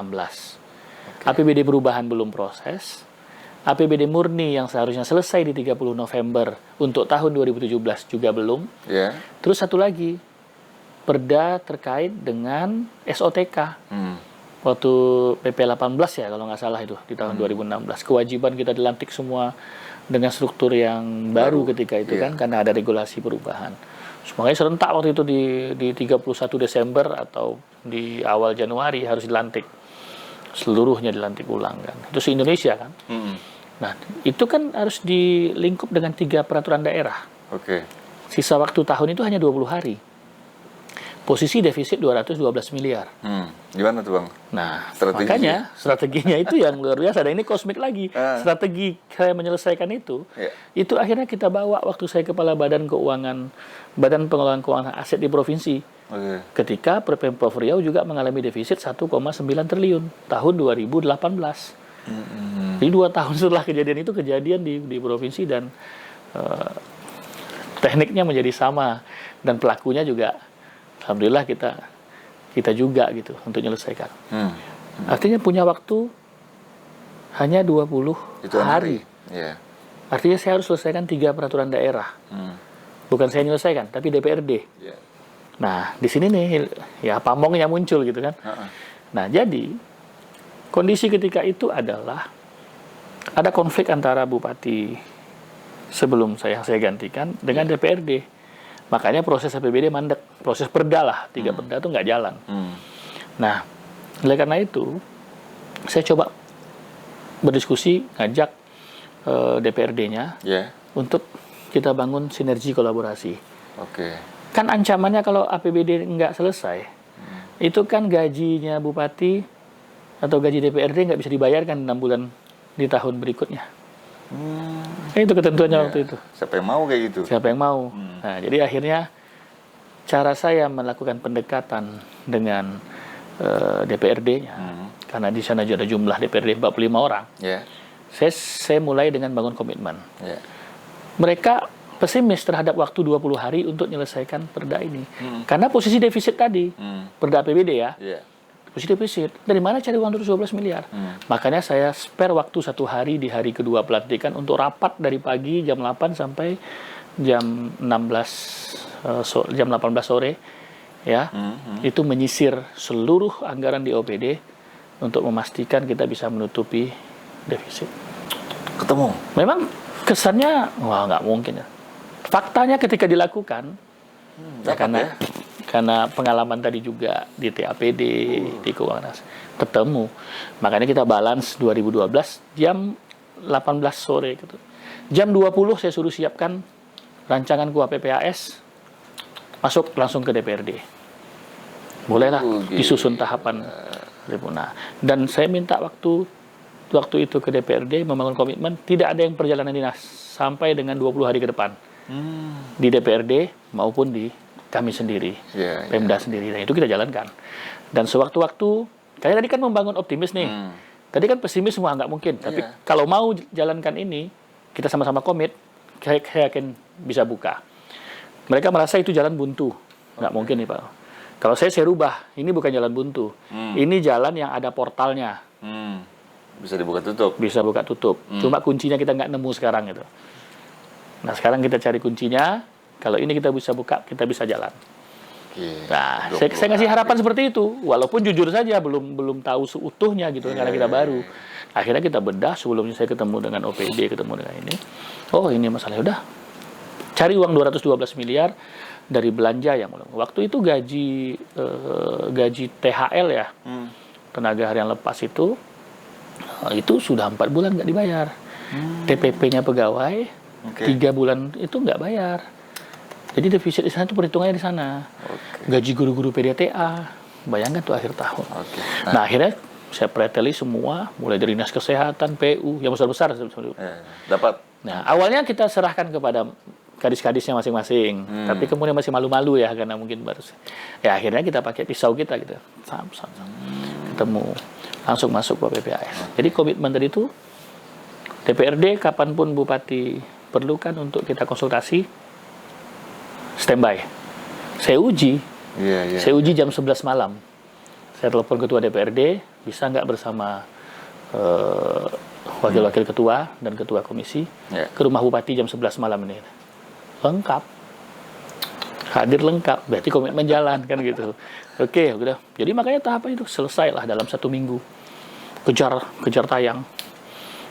APBD perubahan belum proses. APBD murni yang seharusnya selesai di 30 November untuk tahun 2017 juga belum. Terus satu lagi, perda terkait dengan SOTK. Waktu PP 18 ya kalau nggak salah itu di tahun 2016. Kewajiban kita dilantik semua dengan struktur yang baru ketika itu kan, karena ada regulasi perubahan. Makanya serentak waktu itu di 31 Desember atau di awal Januari harus dilantik. Seluruhnya dilantik ulang kan. Itu se-Indonesia kan. Nah, itu kan harus dilingkup dengan 3 peraturan daerah. Sisa waktu tahun itu hanya 20 hari. Posisi defisit 212 miliar. Gimana tuh Bang? Nah, makanya strateginya itu yang luar biasa. Dan ini kosmik lagi. Strategi saya menyelesaikan itu akhirnya kita bawa waktu saya kepala Badan Pengelolaan Keuangan Aset di provinsi. Ketika Pemprov Riau juga mengalami defisit 1,9 triliun tahun 2018. Jadi 2 tahun setelah kejadian itu di provinsi, dan tekniknya menjadi sama, dan pelakunya juga alhamdulillah kita juga gitu untuk menyelesaikan. Artinya punya waktu hanya 20 hari. Artinya saya harus selesaikan 3 peraturan daerah. Bukan saya menyelesaikan, tapi DPRD. Nah, di sini nih ya pamongnya muncul gitu kan. Nah, jadi kondisi ketika itu adalah ada konflik antara bupati sebelum saya gantikan dengan DPRD. Makanya proses APBD mandek, proses perda lah, 3 perda itu nggak jalan. Nah, oleh karena itu, saya coba berdiskusi, ngajak DPRD-nya untuk kita bangun sinergi kolaborasi. Kan ancamannya kalau APBD nggak selesai, itu kan gajinya bupati atau gaji DPRD nggak bisa dibayarkan 6 bulan di tahun berikutnya. Itu ketentuannya waktu itu. Siapa yang mau kayak gitu? Siapa yang mau? Nah, jadi akhirnya cara saya melakukan pendekatan dengan DPRD-nya, karena di sana ada jumlah DPRD 45 orang. Saya mulai dengan bangun komitmen. Mereka pesimis terhadap waktu 20 hari untuk menyelesaikan perda ini. Karena posisi defisit tadi, perda APBD ya. Posisi defisit, dari mana cari uang 212 miliar? Makanya saya spare waktu 1 hari di hari kedua pelantikan untuk rapat dari pagi jam 8 sampai jam 18 sore ya. Itu menyisir seluruh anggaran di OPD untuk memastikan kita bisa menutupi defisit. Ketemu? Memang kesannya wah nggak mungkin ya. Faktanya ketika dilakukan ya karena pengalaman tadi juga di TAPD, di keuangan ketemu. Makanya kita balance 2012 jam 18 sore gitu. Jam 20 saya suruh siapkan rancangan KUA PPAS, masuk langsung ke DPRD. Bolehlah disusun tahapan. Nah, dan saya minta waktu itu ke DPRD membangun komitmen tidak ada yang perjalanan dinas sampai dengan 20 hari ke depan. Di DPRD maupun di kami sendiri, Pemda sendiri. Nah, itu kita jalankan. Dan sewaktu-waktu, kayak tadi kan membangun optimis nih. Tadi kan pesimis semua nggak mungkin. Tapi kalau mau jalankan ini, kita sama-sama komit, saya yakin bisa buka. Mereka merasa itu jalan buntu. Nggak mungkin nih Pak. Kalau saya rubah, ini bukan jalan buntu. Ini jalan yang ada portalnya. Bisa dibuka tutup. Bisa buka tutup. Cuma kuncinya kita nggak nemu sekarang gitu. Nah, sekarang kita cari kuncinya. Kalau ini kita bisa buka, kita bisa jalan. Nah, saya ngasih harapan seperti itu. Walaupun jujur saja belum tahu seutuhnya gitu, karena kita baru. Akhirnya kita bedah sebelumnya saya ketemu dengan OPD, ketemu dengan ini. Oh, ini masalah. Udah. Cari uang 212 miliar dari belanja yang waktu itu gaji THL ya. Tenaga harian lepas itu sudah 4 bulan nggak dibayar. TPP-nya pegawai 3 bulan itu nggak bayar. Jadi defisit di sana itu perhitungannya di sana. Gaji guru-guru PDTA, bayangkan tuh akhir tahun. Nah akhirnya saya preteli semua, mulai dari dinas kesehatan, PU, yang besar-besar. Dapat. Nah awalnya kita serahkan kepada kadis-kadisnya masing-masing, tapi kemudian masih malu-malu ya karena mungkin baru. Ya akhirnya kita pakai pisau kita gitu, ketemu, langsung masuk ke PPAS. Jadi komitmen tadi itu DPRD kapanpun Bupati perlukan untuk kita konsultasi, standby. Saya uji. Saya uji jam 11 malam. Saya telepon ketua DPRD, bisa nggak bersama wakil-wakil ketua dan ketua komisi ke rumah Bupati jam 11 malam ini. Lengkap. Hadir lengkap. Berarti komitmen jalan kan gitu. Oke, udah. Jadi makanya tahapan itu selesai lah dalam 1 minggu. Kejar tayang.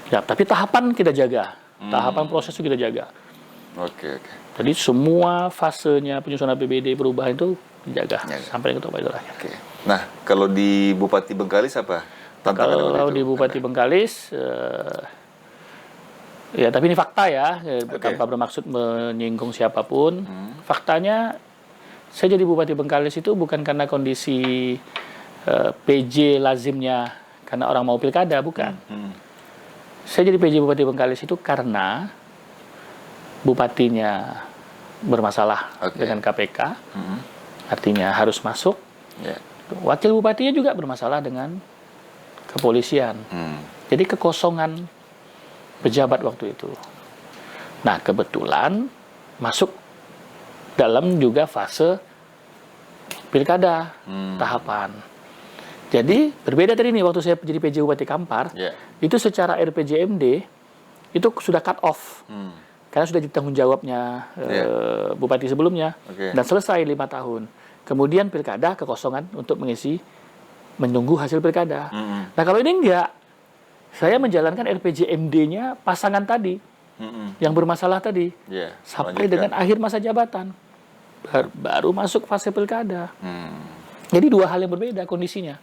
Ya, tapi tahapan kita jaga. Tahapan proses itu kita jaga. Jadi semua fasenya penyusunan APBD perubahan itu dijaga sampai ke itu akhir. Nah, kalau di Bupati Bengkalis apa tantangan? Kalau di Bupati Bengkalis, ya tapi ini fakta ya, tanpa bermaksud menyinggung siapapun. Faktanya, saya jadi Bupati Bengkalis itu bukan karena kondisi PJ lazimnya karena orang mau pilkada, bukan. Saya jadi PJ Bupati Bengkalis itu karena bupatinya bermasalah dengan KPK, artinya harus masuk. Wakil bupatinya juga bermasalah dengan kepolisian. Jadi kekosongan pejabat waktu itu. Nah, kebetulan masuk dalam juga fase pilkada tahapan. Jadi berbeda dari ini waktu saya jadi PJ Bupati Kampar, itu secara RPJMD itu sudah cut off. Karena sudah ditanggung jawabnya bupati sebelumnya dan selesai 5 tahun. Kemudian pilkada kekosongan untuk menunggu hasil pilkada. Nah kalau ini enggak, saya menjalankan RPJMD-nya pasangan tadi yang bermasalah tadi sampai dengan akhir masa jabatan, baru masuk fase pilkada. Jadi 2 hal yang berbeda kondisinya.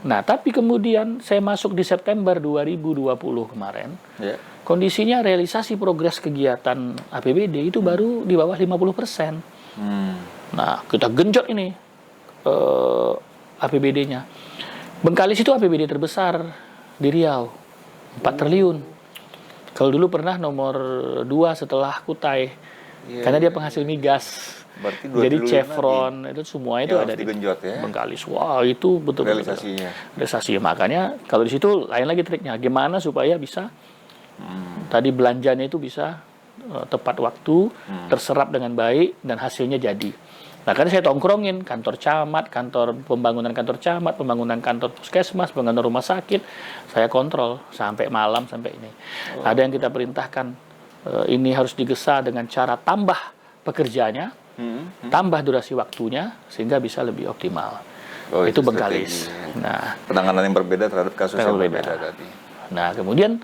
Nah tapi kemudian saya masuk di September 2020 kemarin. Kondisinya realisasi progres kegiatan APBD itu baru di bawah 50%. Nah, kita genjot ini APBD-nya. Bengkalis itu APBD terbesar di Riau, 4 triliun. Kalau dulu pernah nomor 2 setelah Kutai, karena dia penghasil migas. Jadi Chevron itu semua itu ada di Bengkalis. Wah, itu betul-betul realisasinya. Makanya kalau di situ lain lagi triknya, gimana supaya bisa tadi belanjanya itu bisa tepat waktu, terserap dengan baik, dan hasilnya jadi. Nah, karena saya tongkrongin kantor camat, pembangunan kantor camat, pembangunan kantor puskesmas, pembangunan rumah sakit, saya kontrol sampai malam, sampai ini. Ada yang kita perintahkan, ini harus digesa dengan cara tambah pekerjanya, tambah durasi waktunya, sehingga bisa lebih optimal. Itu Bengkalis. Nah, penanganan yang berbeda terhadap kasus yang berbeda tadi. Nah, kemudian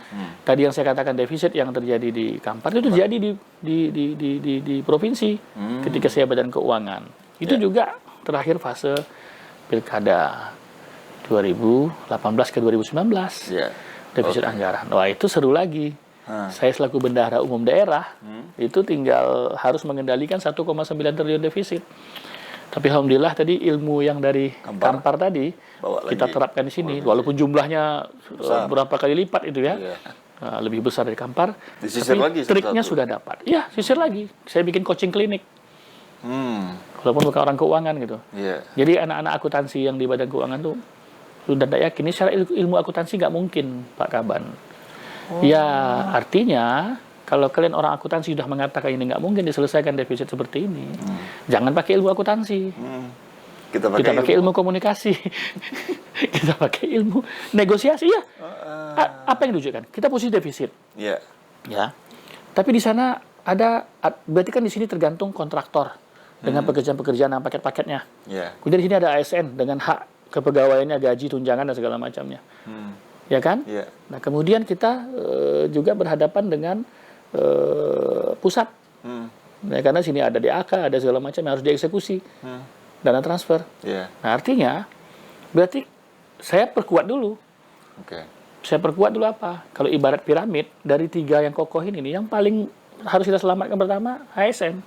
tadi yang saya katakan defisit yang terjadi di Kampar itu terjadi di provinsi ketika saya Badan Keuangan. Itu juga terakhir fase pilkada 2018 ke 2019. Defisit anggaran. Wah, itu seru lagi. Saya selaku bendahara umum daerah itu tinggal harus mengendalikan 1,9 triliun defisit. Tapi alhamdulillah tadi ilmu yang dari Kampar tadi kita terapkan di sini, walaupun jumlahnya berapa kali lipat itu ya, lebih besar dari Kampar. Tapi lagi triknya sudah dapat. Ya, sisir lagi. Saya bikin coaching klinik. Walaupun bukan orang keuangan gitu. Jadi anak-anak akuntansi yang di Badan Keuangan tuh sudah tidak yakin. Ini secara ilmu akuntansi nggak mungkin, Pak Kaban. Ya, artinya kalau kalian orang akuntansi sudah mengatakan ini nggak mungkin diselesaikan defisit seperti ini, jangan pakai ilmu akuntansi. Kita pakai ilmu komunikasi. Kita pakai ilmu negosiasi ya. Apa yang ditunjukkan? Kita posisi defisit. Ya. Tapi di sana berarti kan di sini tergantung kontraktor dengan pekerjaan-pekerjaan yang paket-paketnya. Kemudian di sini ada ASN dengan hak kepegawaiannya, gaji, tunjangan dan segala macamnya. Ya kan? Nah, kemudian kita juga berhadapan dengan pusat. Nah, karena sini ada DAK, ada segala macam yang harus dieksekusi. Dana transfer. Nah, artinya berarti saya perkuat dulu. Saya perkuat dulu apa? Kalau ibarat piramid, dari 3 yang kokoh ini, yang paling harus kita selamatkan pertama ASN.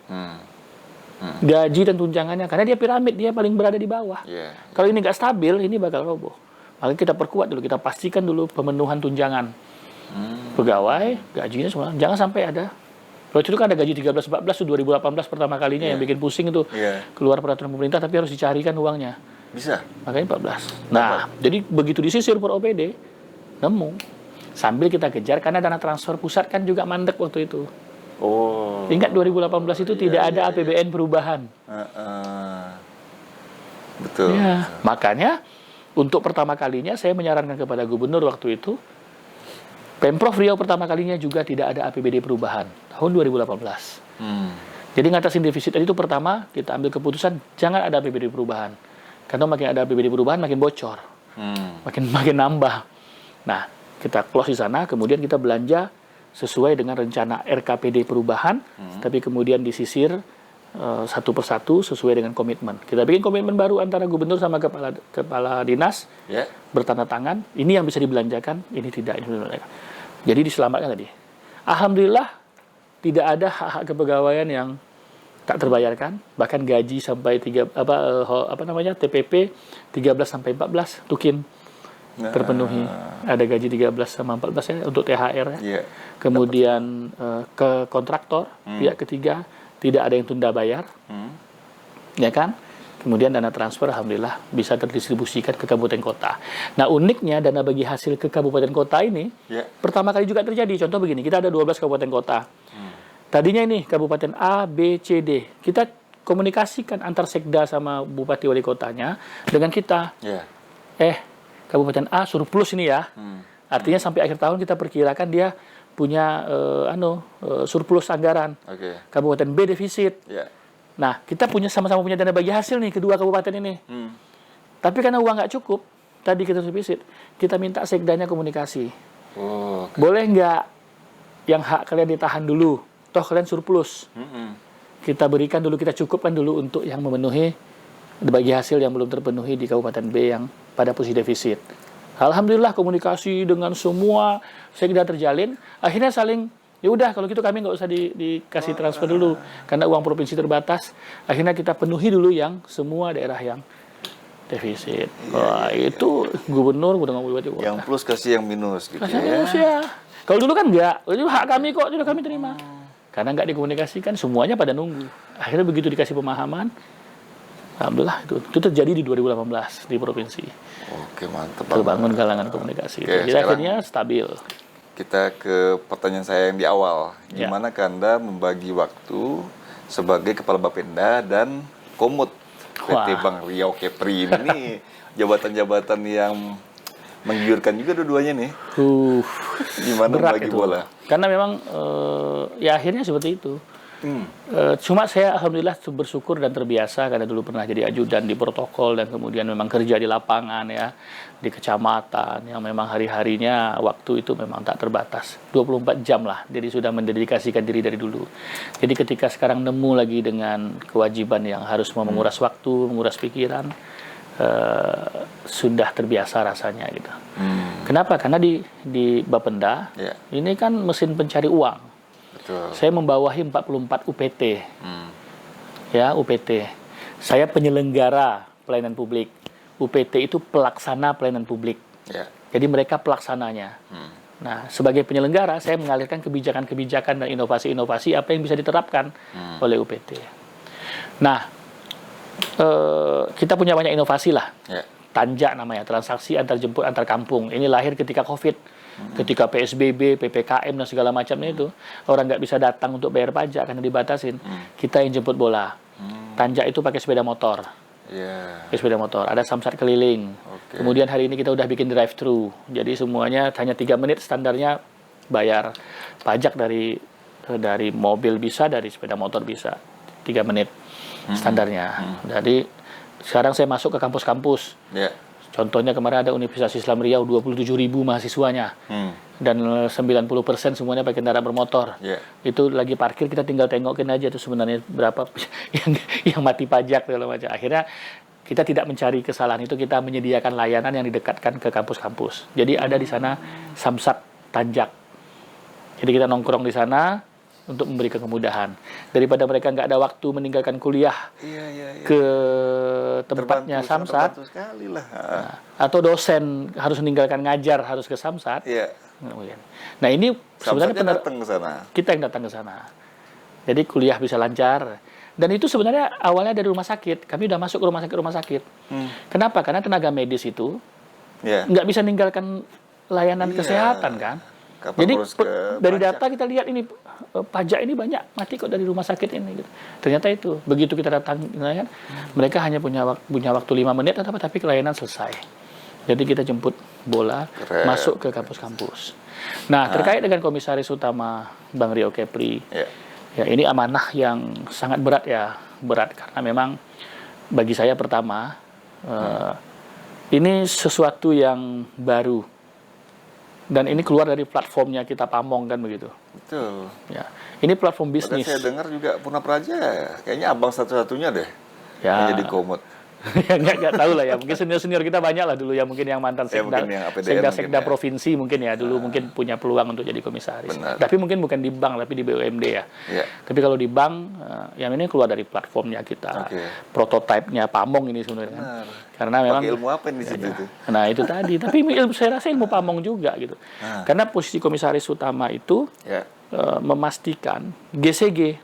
gaji dan tunjangannya, karena dia piramid, dia paling berada di bawah. Kalau ini nggak stabil, ini bakal roboh. Maka kita perkuat dulu, kita pastikan dulu pemenuhan tunjangan pegawai, gajinya semua, jangan sampai ada. Kalau itu kan ada gaji 13-14 itu 2018 pertama kalinya yang bikin pusing itu, keluar peraturan pemerintah tapi harus dicarikan uangnya. Bisa. Makanya 14. Nah, jadi begitu disisir per OPD, nemu. Sambil kita kejar, karena dana transfer pusat kan juga mandek waktu itu. Ingat 2018 itu tidak ada APBN perubahan. Betul. Ya, makanya untuk pertama kalinya saya menyarankan kepada gubernur waktu itu, Pemprov Riau pertama kalinya juga tidak ada APBD perubahan tahun 2018. Jadi ngatasin defisit tadi itu pertama kita ambil keputusan jangan ada APBD perubahan. Karena makin ada APBD perubahan makin bocor. Makin nambah. Nah, kita close di sana, kemudian kita belanja sesuai dengan rencana RKPD perubahan, tapi kemudian disisir satu persatu sesuai dengan komitmen. Kita bikin komitmen baru antara gubernur sama kepala dinas, bertanda tangan, ini yang bisa dibelanjakan, ini tidak. Ini dibelanjakan. Jadi diselamatkan tadi. Alhamdulillah tidak ada hak-hak kepegawaian yang tak terbayarkan, bahkan gaji sampai TPP 13 sampai 14 tukin terpenuhi. Ada gaji 13 sama 14 ya untuk THR ya. Kemudian ke kontraktor pihak ketiga tidak ada yang tunda bayar. Ya kan? Kemudian dana transfer alhamdulillah bisa terdistribusikan ke kabupaten kota. Nah, uniknya dana bagi hasil ke kabupaten kota ini pertama kali juga terjadi. Contoh begini, kita ada 12 kabupaten kota. Tadinya ini kabupaten A, B, C, D. Kita komunikasikan antar sekda sama bupati wali kotanya dengan kita. Kabupaten A surplus ini ya. Artinya sampai akhir tahun kita perkirakan dia punya surplus anggaran. Kabupaten B defisit. Nah, kita sama-sama punya dana bagi hasil nih kedua kabupaten ini. Tapi karena uang nggak cukup, tadi kita defisit, kita minta sekdanya komunikasi. Boleh nggak yang hak kalian ditahan dulu? Toh kalian surplus. Kita berikan dulu, kita cukupkan dulu untuk yang memenuhi bagi hasil yang belum terpenuhi di Kabupaten B yang pada posisi defisit. Alhamdulillah komunikasi dengan semua sekda terjalin. Akhirnya saling, ya udah kalau gitu kami nggak usah dikasih transfer dulu karena uang provinsi terbatas. Akhirnya kita penuhi dulu yang semua daerah yang defisit. Itu gubernur udah ngomong bupati. Yang plus kasih yang minus gitu. Kasih minus ya. Kalau dulu kan enggak, itu hak kami kok, sudah kami terima. Karena nggak dikomunikasikan, semuanya pada nunggu. Akhirnya begitu dikasih pemahaman, alhamdulillah itu terjadi di 2018 di provinsi. Oke, mantap. Terbangun galangan komunikasi. Jadi akhirnya stabil. Kita ke pertanyaan saya yang di awal. Gimana Anda membagi waktu sebagai Kepala Bapenda dan Komut PT Bank Riau Kepri ini jabatan-jabatan yang menggiurkan juga dua-duanya nih. Gimana berat bagi itu. bola? Karena memang ya akhirnya seperti itu. Cuma saya alhamdulillah bersyukur dan terbiasa karena dulu pernah jadi ajudan di protokol dan kemudian memang kerja di lapangan ya, di kecamatan yang memang hari-harinya waktu itu memang tak terbatas. 24 jam lah. Jadi sudah mendedikasikan diri dari dulu. Jadi ketika sekarang nemu lagi dengan kewajiban yang harus menguras waktu, menguras pikiran, sudah terbiasa rasanya gitu. Kenapa? Karena di Bapenda ini kan mesin pencari uang. Betul. Saya membawahi 44 UPT. Ya, UPT. Saya penyelenggara pelayanan publik. UPT itu pelaksana pelayanan publik. Jadi mereka pelaksananya. Nah, sebagai penyelenggara saya mengalirkan kebijakan-kebijakan dan inovasi-inovasi apa yang bisa diterapkan oleh UPT. Nah, kita punya banyak inovasi lah. Tanja namanya, transaksi antar jemput antar kampung. Ini lahir ketika COVID. Ketika PSBB, PPKM dan segala macamnya itu, orang nggak bisa datang untuk bayar pajak karena dibatasin. Kita yang jemput bola. Tanja itu pakai sepeda motor. Pakai sepeda motor. Ada samsat keliling. Kemudian hari ini kita udah bikin drive-thru. Jadi semuanya hanya 3 menit standarnya bayar pajak dari mobil bisa, dari sepeda motor bisa. 3 menit standarnya. Jadi sekarang saya masuk ke kampus-kampus. Contohnya kemarin ada Universitas Islam Riau 27.000 mahasiswanya dan 90% semuanya pakai kendaraan bermotor. Itu lagi parkir kita tinggal tengokin aja tuh sebenarnya berapa yang mati pajak segala macam. Akhirnya kita tidak mencari kesalahan itu, kita menyediakan layanan yang didekatkan ke kampus-kampus. Jadi ada di sana samsat tanjak. Jadi kita nongkrong di sana untuk memberikan kemudahan. Daripada mereka nggak ada waktu meninggalkan kuliah ke tempatnya Samsat, terbantu sekali lah. atau dosen harus meninggalkan ngajar, harus ke Samsat. Iya. Nah ini sebenarnya datang ke sana. Kita yang datang ke sana. Jadi kuliah bisa lancar. Dan itu sebenarnya awalnya dari rumah sakit. Kami udah masuk ke rumah sakit. Kenapa? Karena tenaga medis itu nggak bisa meninggalkan layanan kesehatan kan. Jadi dari data kita lihat ini pajak ini banyak mati kok dari rumah sakit ini. Gitu. Ternyata itu begitu kita datang, kan, mereka hanya punya waktu 5 menit tapi layanan selesai. Jadi kita jemput bola masuk ke kampus-kampus. Nah terkait dengan komisaris utama Bang Rio Kepri, ya ini amanah yang sangat berat karena memang bagi saya pertama ini sesuatu yang baru. Dan ini keluar dari platformnya kita Pamong kan begitu. Betul. Ya, ini platform bisnis. Saya dengar juga Puna Praja, kayaknya abang satu-satunya deh. Ya. Yang jadi komod. Ya nggak tahu lah ya. Mungkin senior kita banyak lah dulu yang mungkin yang mantan sekda provinsi mungkin ya dulu mungkin punya peluang untuk jadi komisaris. Benar. Tapi mungkin bukan di bank tapi di BUMD ya. Tapi kalau di bank yang ini keluar dari platformnya kita. Prototipenya Pamong ini sebenarnya. Kan? Karena memang pakai ilmu apa di situ tuh? Nah itu tadi. Tapi saya rasa ilmu Pamong juga gitu. Karena posisi komisaris utama itu memastikan GCG.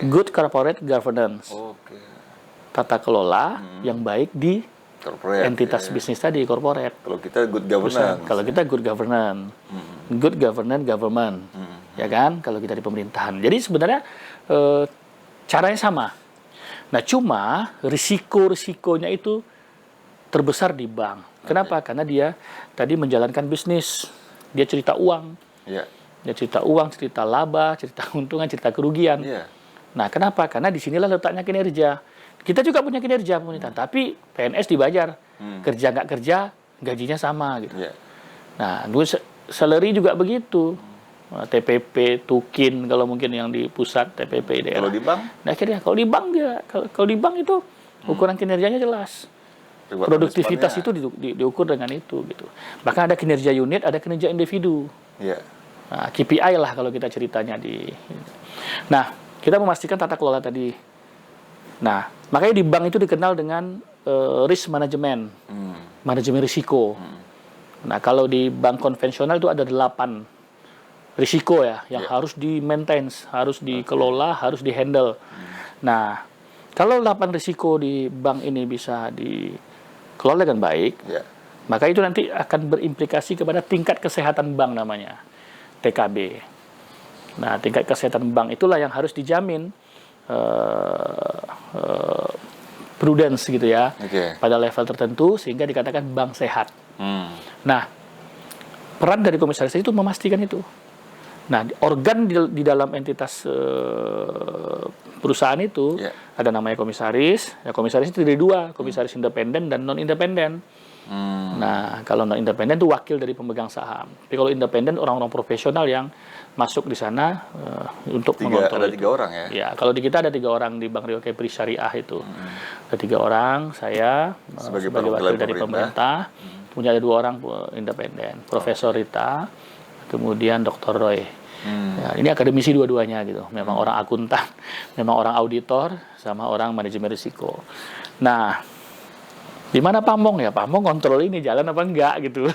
Good Corporate Governance. Tata kelola yang baik di entitas bisnis tadi, corporate. Kalau kita good governance. Kalau kita good governance. Good governance government. Ya kan? Kalau kita di pemerintahan. Jadi sebenarnya caranya sama. Nah, cuma risikonya itu terbesar di bank. Kenapa? Karena dia tadi menjalankan bisnis. Dia cerita uang. Dia cerita uang, cerita laba, cerita keuntungan, cerita kerugian. Nah, kenapa? Karena disinilah letaknya kinerja. Kita juga punya kinerja pemerintahan, tapi PNS dibayar. Kerja nggak kerja, gajinya sama gitu. Nah, salary juga begitu. TPP, Tukin, kalau mungkin yang di pusat, TPP daerah. Kalau di bank? Nah, akhirnya kalau di bank itu ukuran kinerjanya jelas. Produktivitas itu diukur dengan itu gitu. Bahkan ada kinerja unit, ada kinerja individu. Nah, KPI lah kalau kita ceritanya Nah, kita memastikan tata kelola tadi. Nah, makanya di bank itu dikenal dengan risk management, manajemen risiko. Nah, kalau di bank konvensional itu ada 8 risiko yang harus di-maintain, harus dikelola, harus di-handle. Nah, kalau 8 risiko di bank ini bisa dikelola dengan baik, maka itu nanti akan berimplikasi kepada tingkat kesehatan bank namanya, TKB. Nah, tingkat kesehatan bank itulah yang harus dijamin prudence gitu ya, pada level tertentu sehingga dikatakan bank sehat. Nah, peran dari komisaris itu memastikan itu. Nah, organ di dalam entitas perusahaan itu ada namanya komisaris. Ya, komisaris itu dari 2, komisaris independen dan non independen. Nah, kalau non independen itu wakil dari pemegang saham. Tapi kalau independen orang-orang profesional yang masuk di sana untuk mengontrol. Ada 3 orang ya? Ya, kalau di kita ada 3 orang di Bang Rio Kepri Syariah itu. Ada 3 orang, saya sebagai wakil dari pemerintah. Kemudian ada 2 orang independen, Profesor Rita, kemudian Dr. Roy. Ya, ini akademisi dua-duanya gitu. Memang orang akuntan, memang orang auditor, sama orang manajemen risiko. Nah, di mana Pamong ya? Pamong kontrol ini jalan apa enggak gitu.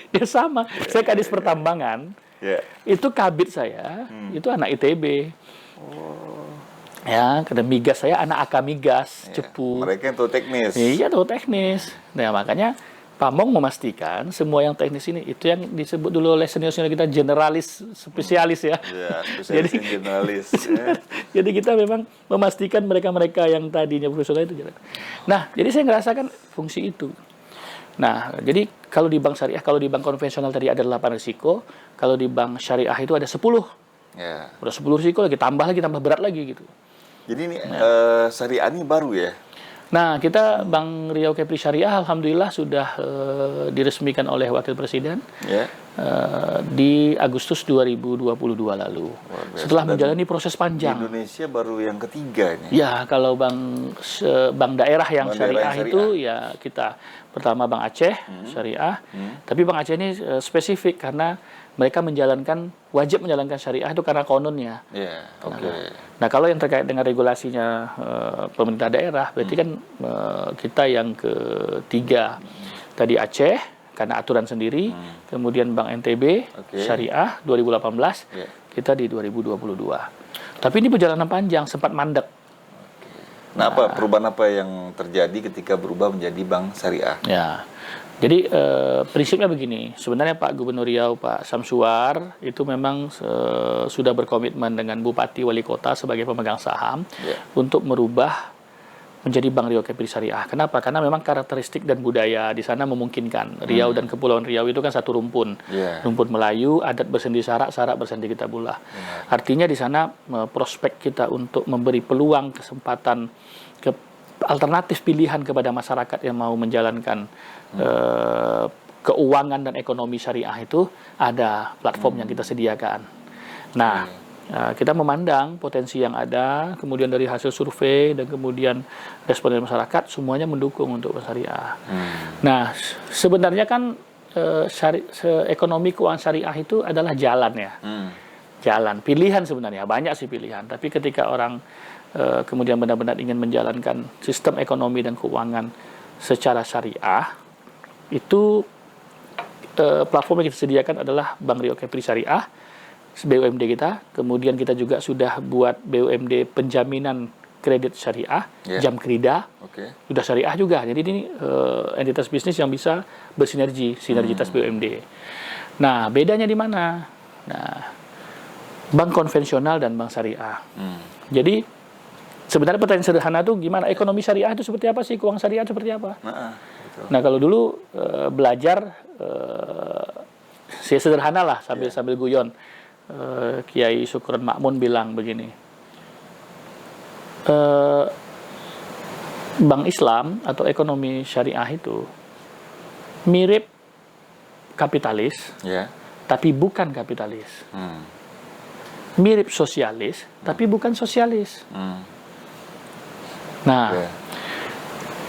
Ya sama. Saya kadis pertambangan. Itu kabit saya, itu anak ITB. Ya, karena migas saya anak AK migas, Cepu. Mereka yang tahu teknis. Iya, tahu teknis. Nah, makanya Pamong memastikan semua yang teknis ini, itu yang disebut dulu oleh senior-senior kita generalis, spesialis ya. Spesialis generalis. Jadi kita memang memastikan mereka-mereka yang tadinya profesional itu jalan. Nah, jadi saya ngerasakan fungsi itu. Nah, jadi kalau di bank syariah, kalau di bank konvensional tadi ada 8 risiko, kalau di bank syariah itu ada 10. Udah 10 risiko lagi, tambah berat lagi gitu. Jadi ini syariah ini baru ya? Nah, kita Bang Rio Kepri Syariah alhamdulillah sudah diresmikan oleh Wakil Presiden. di Agustus 2022 lalu. Setelah menjalani proses Di panjang. Indonesia baru yang ketiga ini. Ya, kalau bank daerah yang Bank daerah syariah yang itu ya kita pertama Bank Aceh syariah. Tapi Bank Aceh ini spesifik karena mereka wajib menjalankan syariah itu karena kononnya. Ya, oke. Nah, kalau yang terkait dengan regulasinya pemerintah daerah, berarti kan kita yang ketiga. Tadi Aceh karena aturan sendiri, kemudian Bank NTB syariah 2018, kita di 2022. Tapi ini perjalanan panjang, sempat mandek. Nah, perubahan apa yang terjadi ketika berubah menjadi bank syariah? Ya, jadi prinsipnya begini. Sebenarnya Pak Gubernur Riau, Pak Samsuar, itu memang sudah berkomitmen dengan Bupati Wali Kota sebagai pemegang saham untuk merubah menjadi Bank Riau Kepri Syariah. Kenapa? Karena memang karakteristik dan budaya di sana memungkinkan. Riau dan Kepulauan Riau itu kan satu rumpun. Rumpun Melayu, adat bersendi sarak, sarak bersendi kitabullah. Artinya di sana prospek kita untuk memberi peluang, kesempatan, alternatif pilihan kepada masyarakat yang mau menjalankan keuangan dan ekonomi syariah itu ada platform yang kita sediakan. Nah, kita memandang potensi yang ada, kemudian dari hasil survei dan kemudian respon dari masyarakat semuanya mendukung untuk syariah. Nah, sebenarnya kan ekonomi keuangan syariah itu adalah jalan ya, jalan pilihan sebenarnya banyak sih pilihan. Tapi ketika orang kemudian benar-benar ingin menjalankan sistem ekonomi dan keuangan secara syariah, itu platform yang kita sediakan adalah Bank Riau Kepri Syariah. BUMD kita, kemudian kita juga sudah buat BUMD penjaminan kredit syariah, Jamkrida, sudah syariah juga. Jadi ini entitas bisnis yang bisa sinergitas BUMD. Nah, bedanya di mana? Nah, bank konvensional dan bank syariah. Jadi sebenarnya pertanyaan sederhana tuh gimana? Ekonomi syariah itu seperti apa sih? Keuangan syariah seperti apa? Nah, kalau dulu belajar, sederhana lah sambil guyon. Kiai Syukron Makmun bilang begini, bank Islam atau ekonomi syariah itu mirip kapitalis, tapi bukan kapitalis. Mirip sosialis, tapi bukan sosialis. Nah,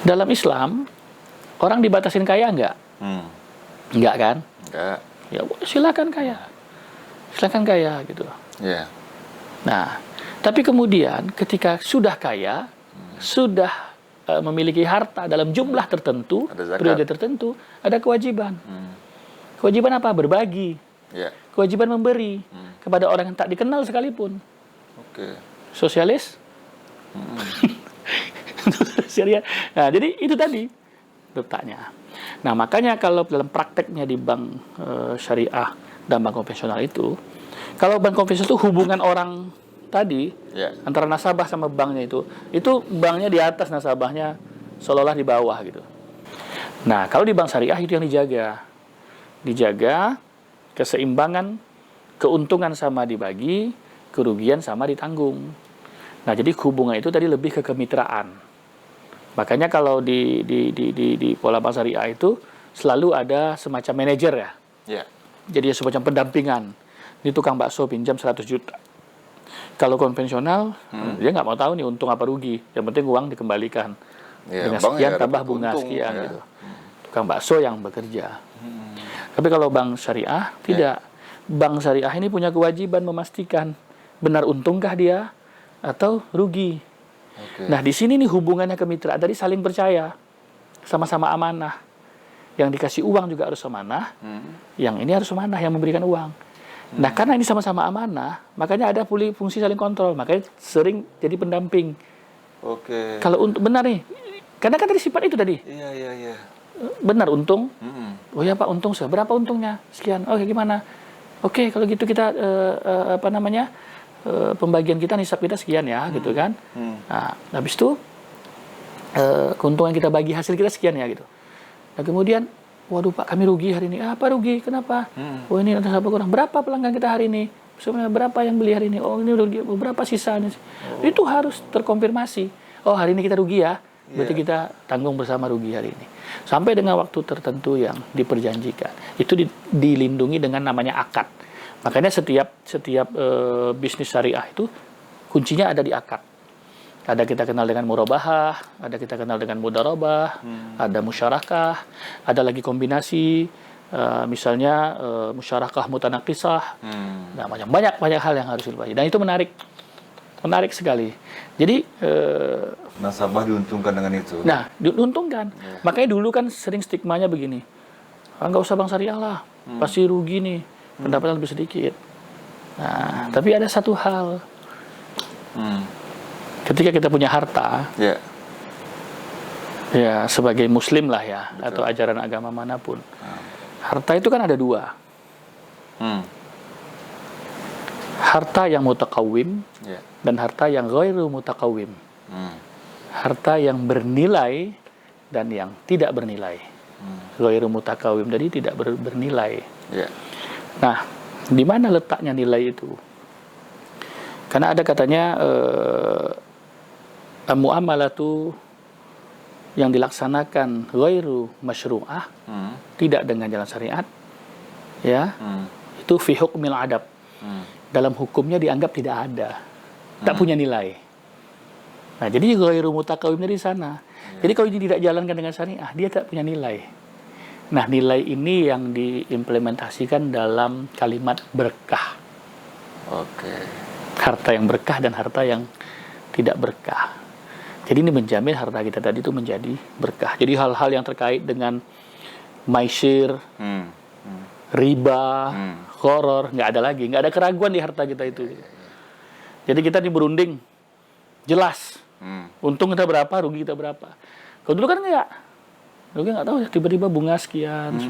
dalam Islam orang dibatasin kaya enggak? Enggak kan? Enggak. Ya silakan kaya. Silakan kaya gitu. Nah, tapi kemudian ketika sudah kaya, sudah memiliki harta dalam jumlah tertentu, periode tertentu, ada kewajiban. Kewajiban apa? Berbagi. Kewajiban memberi kepada orang yang tak dikenal sekalipun. Sosialis? Nah, jadi itu tadi letaknya. Nah, makanya kalau dalam prakteknya di bank syariah dan bank konvensional itu, kalau bank konvensional itu hubungan orang tadi antara nasabah sama banknya itu banknya di atas, nasabahnya seolah-olah di bawah gitu. Nah, kalau di bank syariah itu yang dijaga keseimbangan, keuntungan sama dibagi, kerugian sama ditanggung. Nah, jadi hubungan itu tadi lebih ke kemitraan. Makanya kalau di pola bank syariah itu selalu ada semacam manajer ya. Jadi semacam pendampingan. Ini tukang bakso pinjam 100 juta. Kalau konvensional, dia nggak mau tahu nih untung apa rugi. Yang penting uang dikembalikan. Dengan sekian tambah bunga sekian gitu. Tukang bakso yang bekerja. Tapi kalau bank syariah, tidak. Bank syariah ini punya kewajiban memastikan benar untungkah dia atau rugi. Nah, di sini nih hubungannya kemitraan tadi saling percaya. Sama-sama amanah. Yang dikasih uang juga harus amanah, yang ini harus amanah, yang memberikan uang. Nah, karena ini sama-sama amanah, makanya ada fungsi saling kontrol, makanya sering jadi pendamping. Kalau untuk benar nih, karena kan tadi sifat itu tadi. Benar untung, oh ya Pak untung berapa untungnya? Sekian, oke gimana? Oke kalau gitu kita pembagian kita nisab kita sekian ya, gitu kan? Nah, habis itu keuntungan kita bagi hasil kita sekian ya gitu. Nah kemudian, waduh Pak kami rugi hari ini. Apa rugi? Kenapa? Oh ini ada sahabat kurang. Berapa pelanggan kita hari ini? Sebenarnya berapa yang beli hari ini? Oh ini rugi. Berapa sisanya? Itu harus terkonfirmasi. Oh hari ini kita rugi ya. berarti kita tanggung bersama rugi hari ini. Sampai dengan waktu tertentu yang diperjanjikan. Itu dilindungi dengan namanya akad. Makanya setiap bisnis syariah itu kuncinya ada di akad. Ada kita kenal dengan murabahah, ada kita kenal dengan mudarabah, ada musyarakah, ada lagi kombinasi, misalnya musyarakah mutanaqisah. Nah, banyak hal yang harus dipelajari. Dan itu menarik sekali. Jadi nasabah diuntungkan dengan itu. Nah, diuntungkan. Makanya dulu kan sering stigmanya begini. Nggak usah bank syariah lah, pasti rugi nih, pendapatan lebih sedikit. Nah, tapi ada satu hal. Ketika kita punya harta, ya sebagai muslim lah ya, atau ajaran agama manapun, harta itu kan ada dua. Harta yang mutakawim dan harta yang ghairu mutakawim. Harta yang bernilai dan yang tidak bernilai. Ghairu mutakawim jadi tidak bernilai. Nah, di mana letaknya nilai itu? Karena ada katanya muamalatu yang dilaksanakan ghairu masyru'ah, tidak dengan jalan syariat, ya, itu fi hukmil adab. Dalam hukumnya dianggap tidak ada, tak punya nilai. Nah, jadi ghairu mutakawimnya di sana. Jadi kalau ini tidak jalankan dengan syariah, dia tak punya nilai. Nah, nilai ini yang diimplementasikan dalam kalimat berkah. Harta yang berkah dan harta yang tidak berkah. Jadi ini menjamin harta kita tadi itu menjadi berkah. Jadi hal-hal yang terkait dengan maisir, riba, horor, nggak ada lagi. Nggak ada keraguan di harta kita itu. Jadi kita berunding, jelas. Untung kita berapa, rugi kita berapa. Kalau dulu kan nggak. Dulu nggak tahu, tiba-tiba bunga sekian.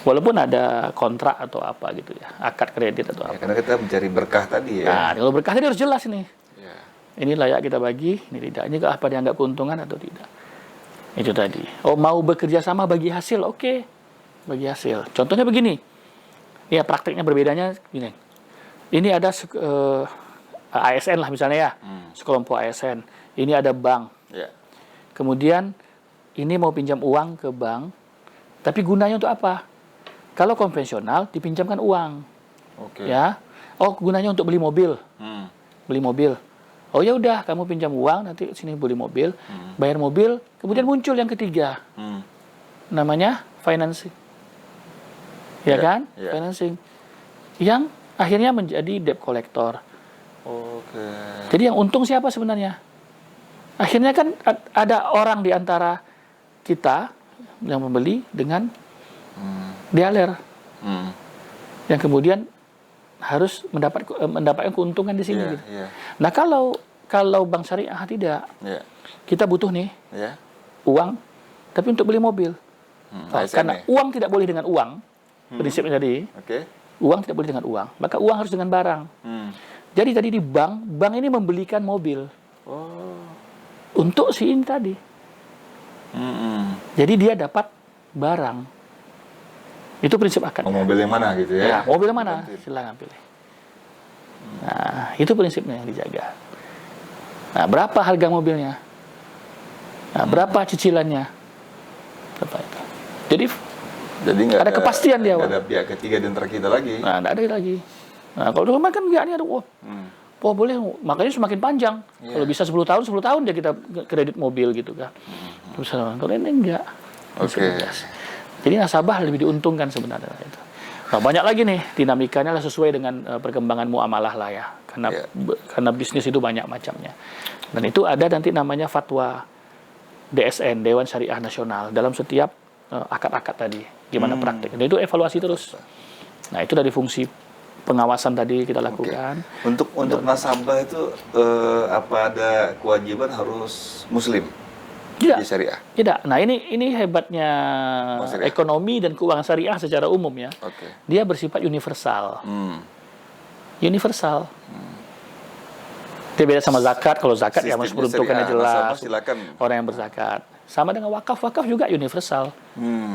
Walaupun ada kontrak atau apa gitu ya, akad kredit atau apa. Karena kita mencari berkah tadi ya. Nah, kalau berkah tadi harus jelas nih. Ini layak kita bagi, ini tidak. Ini apa dianggap keuntungan atau tidak. Itu tadi. Oh, mau bekerja sama bagi hasil, oke. Bagi hasil. Contohnya begini. Ya, prakteknya berbedanya gini. Ini ada ASN lah misalnya ya. Sekelompok ASN. Ini ada bank. Kemudian ini mau pinjam uang ke bank. Tapi gunanya untuk apa? Kalau konvensional dipinjamkan uang. Ya. Oh, gunanya untuk beli mobil. Beli mobil. Oh ya udah, kamu pinjam uang, nanti sini beli mobil, bayar mobil, kemudian muncul yang ketiga, namanya financing, ya kan? Financing, yang akhirnya menjadi debt collector. Jadi yang untung siapa sebenarnya? Akhirnya kan ada orang di antara kita yang membeli dengan dealer, yang kemudian harus mendapatkan keuntungan di sini. Gitu. Nah, kalau bank syariah tidak, kita butuh nih uang, tapi untuk beli mobil. Karena uang tidak boleh dengan uang, prinsipnya tadi. Uang tidak boleh dengan uang, maka uang harus dengan barang. Jadi tadi di bank ini membelikan mobil untuk si ini tadi. Jadi dia dapat barang. Itu prinsip akad. Mobil yang mana gitu ya? Mobil yang mana? Silakan pilih. Nah, itu prinsipnya yang dijaga. Nah, berapa harga mobilnya? Nah, berapa cicilannya? Berapa itu? Jadi nggak ada kepastian dia. Nggak ada pihak ketiga di antara kita lagi. Nah, nggak ada lagi. Nah, kalau dulu kan nggak ada. Boleh. Makanya semakin panjang. Kalau bisa 10 tahun dia kita kredit mobil gitu kan. Kalau ini enggak. Jadi nasabah lebih diuntungkan sebenarnya itu. Nah, banyak lagi nih dinamikanya lah sesuai dengan perkembangan muamalah lah ya. Karena bisnis itu banyak macamnya. Dan itu ada nanti namanya fatwa DSN, Dewan Syariah Nasional, dalam setiap akad-akad tadi. Gimana praktek. Dan itu evaluasi terus. Nah, itu dari fungsi pengawasan tadi kita lakukan. Untuk nasabah itu apa ada kewajiban harus muslim? Tidak. Nah, ini hebatnya ekonomi dan keuangan syariah secara umum ya. Dia bersifat universal. Universal. Dia beda sama zakat. Kalau zakat ya harus peruntukannya jelas. Orang yang berzakat. Sama dengan wakaf. Wakaf juga universal.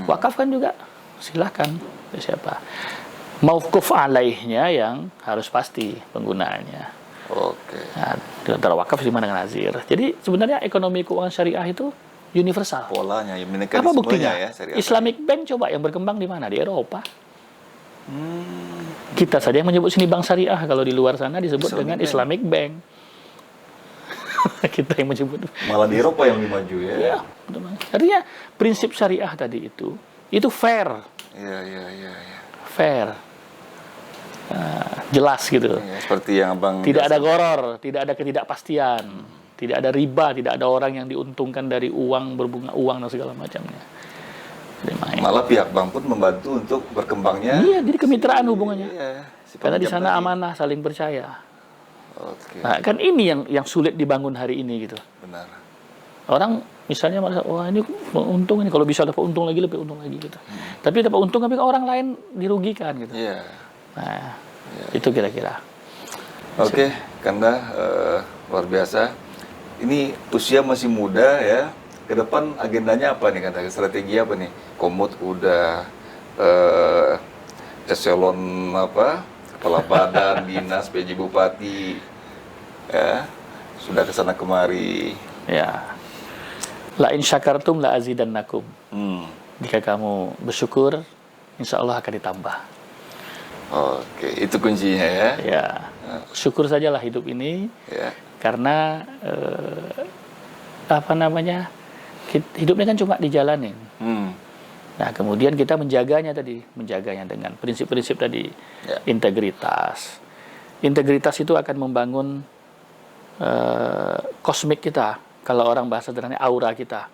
Wakaf kan juga silakan. Siapa? Mauquf alaihnya yang harus pasti penggunaannya. Oke. Nah, antara wakaf sama dengan nazir. Jadi sebenarnya ekonomi keuangan syariah itu universal. Polanya, ya, Apa mekanismenya buktinya? ya, syariah. Islamic Bank coba yang berkembang di mana? Di Eropa. Hmm. Kita saja yang menyebut sini bank syariah, kalau di luar sana disebut Islamic dengan Bank. Islamic Bank. Kita yang menyebut. Malah di Eropa yang lebih maju ya. Ya, betul. Artinya prinsip syariah tadi itu fair, Iya, iya, iya, iya. fair. Jelas gitu. Ya, seperti yang Abang Tidak ada goror, tidak ada ketidakpastian, tidak ada riba, tidak ada orang yang diuntungkan dari uang, berbunga uang dan segala macamnya. malah pihak bank pun membantu untuk berkembangnya. Iya, jadi kemitraan hubungannya. Iya, Karena di peminjam sana tadi. amanah, saling percaya. Oke. Nah, kan ini yang sulit dibangun hari ini gitu. Benar. Orang misalnya merasa, wah ini untung ini, kalau bisa dapat untung lagi lebih untung lagi gitu. Tapi dapat untung tapi orang lain dirugikan gitu. Iya. Nah, itu kira-kira. Oke, Kanda, luar biasa. Ini usia masih muda ya. Ke depan agendanya apa nih, Kanda? Strategi apa nih? Komut udah, eselon apa? Kepala badan, dinas, PJ Bupati, ya, sudah kesana kemari. Ya. La in syakartum la azidannakum. Jika kamu bersyukur, insya Allah akan ditambah. Oke, itu kuncinya ya. Ya, syukur sajalah hidup ini, Ya. karena hidupnya kan cuma dijalanin. Nah, kemudian kita menjaganya dengan prinsip-prinsip tadi, Ya. integritas. Integritas itu akan membangun kosmik kita, kalau orang bahasa sederhananya aura kita.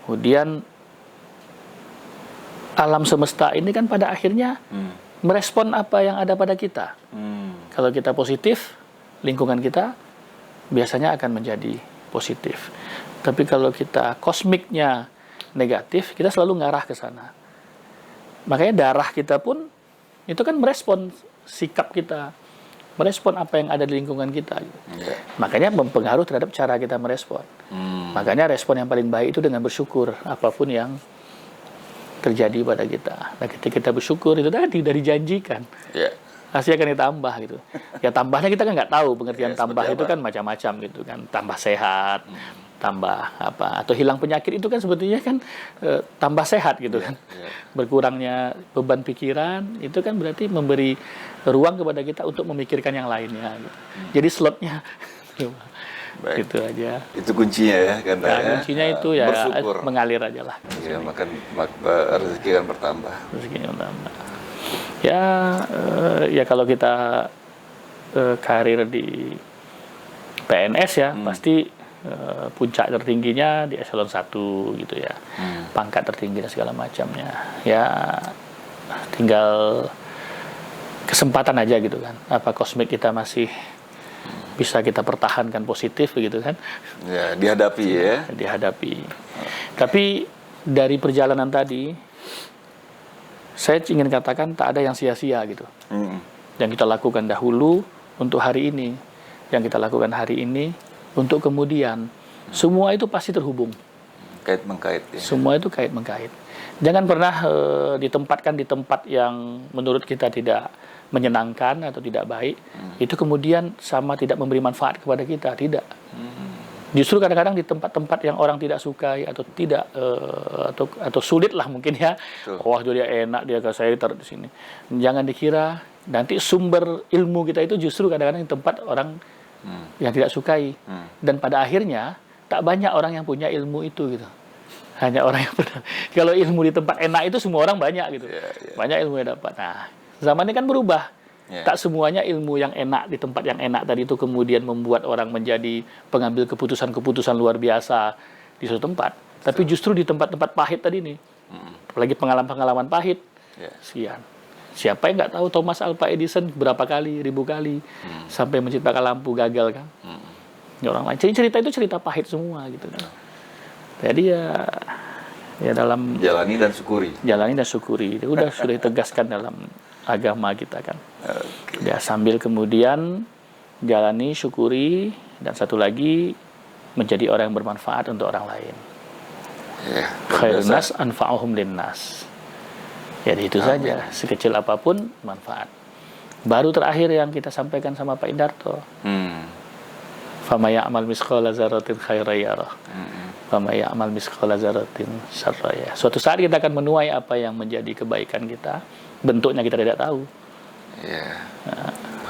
Kemudian alam semesta ini kan pada akhirnya merespon apa yang ada pada kita. Kalau kita positif, lingkungan kita biasanya akan menjadi positif. Tapi kalau kita kosmiknya negatif, kita selalu ngarah ke sana. Makanya darah kita pun itu kan merespon sikap kita, merespon apa yang ada di lingkungan kita. Ya. Makanya mempengaruhi terhadap cara kita merespon. Makanya respon yang paling baik itu dengan bersyukur apapun yang terjadi pada kita. Nah, ketika kita bersyukur itu tadi udah dijanjikan. Ya. Hasilnya akan ditambah gitu. Ya tambahnya kita kan nggak tahu pengertian Ya, tambah seperti itu apa? kan macam-macam gitu kan. Tambah sehat, tambah apa, atau hilang penyakit itu kan sebetulnya kan tambah sehat gitu kan. Ya. Berkurangnya beban pikiran itu kan berarti memberi ruang kepada kita untuk memikirkan yang lainnya gitu. Jadi slotnya Baik. gitu aja. Itu kuncinya ya, Kanda. Nah, ya. kuncinya itu ya Bersyukur. mengalir aja lah. Ya, rezeki akan bertambah. Rezekinya utama. Ya kalau kita karir di PNS ya pasti puncak tertingginya di eselon 1 gitu ya, pangkat tertinggi dan segala macamnya. Ya tinggal kesempatan aja gitu kan. Apa kosmik kita masih bisa kita pertahankan positif begitu kan? Ya, dihadapi ya. Dihadapi. Tapi dari perjalanan tadi saya ingin katakan tak ada yang sia-sia gitu. Yang kita lakukan dahulu untuk hari ini, yang kita lakukan hari ini untuk kemudian, semua itu pasti terhubung. Kait-mengkait ya. Semua itu kait-mengkait. Jangan pernah ditempatkan di tempat yang menurut kita tidak menyenangkan atau tidak baik, itu kemudian sama tidak memberi manfaat kepada kita, tidak. Justru kadang-kadang di tempat-tempat yang orang tidak sukai atau tidak atau sulit lah mungkin ya. Wah dia enak, dia ke saya taruh di sini. Jangan dikira nanti sumber ilmu kita itu justru kadang-kadang di tempat orang yang tidak sukai. Dan pada akhirnya tak banyak orang yang punya ilmu itu gitu. Hanya orang yang benar. Kalau ilmu di tempat enak itu semua orang banyak gitu. Banyak ilmu yang dapat. Nah, zaman ini kan berubah. Tak semuanya ilmu yang enak di tempat yang enak tadi itu kemudian membuat orang menjadi pengambil keputusan-keputusan luar biasa di suatu tempat. Tapi justru di tempat-tempat pahit tadi nih, apalagi pengalaman-pengalaman pahit, sekian. Siapa yang nggak tahu Thomas Alva Edison berapa kali, ribu kali, sampai menciptakan lampu gagal kan? Ya, orang lain. Jadi cerita itu cerita pahit semua gitu kan. Jadi ya dalam jalani dan syukuri. Jalani dan syukuri. Sudah ditegaskan dalam agama kita kan. Ya sambil kemudian jalani, syukuri, dan satu lagi menjadi orang yang bermanfaat untuk orang lain. Khairun nas anfa'uhum linnas. Jadi itu saja, sekecil apapun manfaat. Baru terakhir yang kita sampaikan sama Pak Indarto. Fama ya'mal misqala dzarratin khairan yarah. Fama ya'mal misqala dzarratin syarran yarah. Suatu saat kita akan menuai apa yang menjadi kebaikan kita. Bentuknya kita tidak tahu. Ya.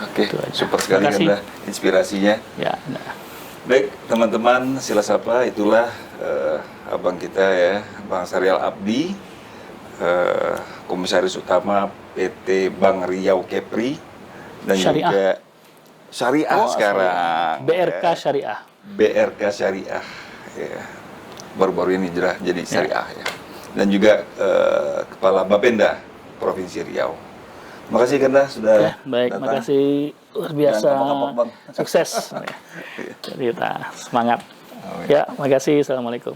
Oke, super sekali Anda inspirasinya. Ya, nah. Baik, teman-teman, sila sapa, itulah abang kita ya, Bang Syahrial Abdi, Komisaris Utama PT Bank Riau Kepri, dan Syariah. juga Syariah sekarang. BRK ya. Syariah. BRK Syariah. Ya. Baru-baru ini jadi Syariah ya. Dan juga Kepala Bapenda Provinsi Riau. Makasih Kanda sudah baik, datang. makasih luar biasa. Bang. Sukses. Jadi kita semangat. Ya, makasih. Assalamualaikum.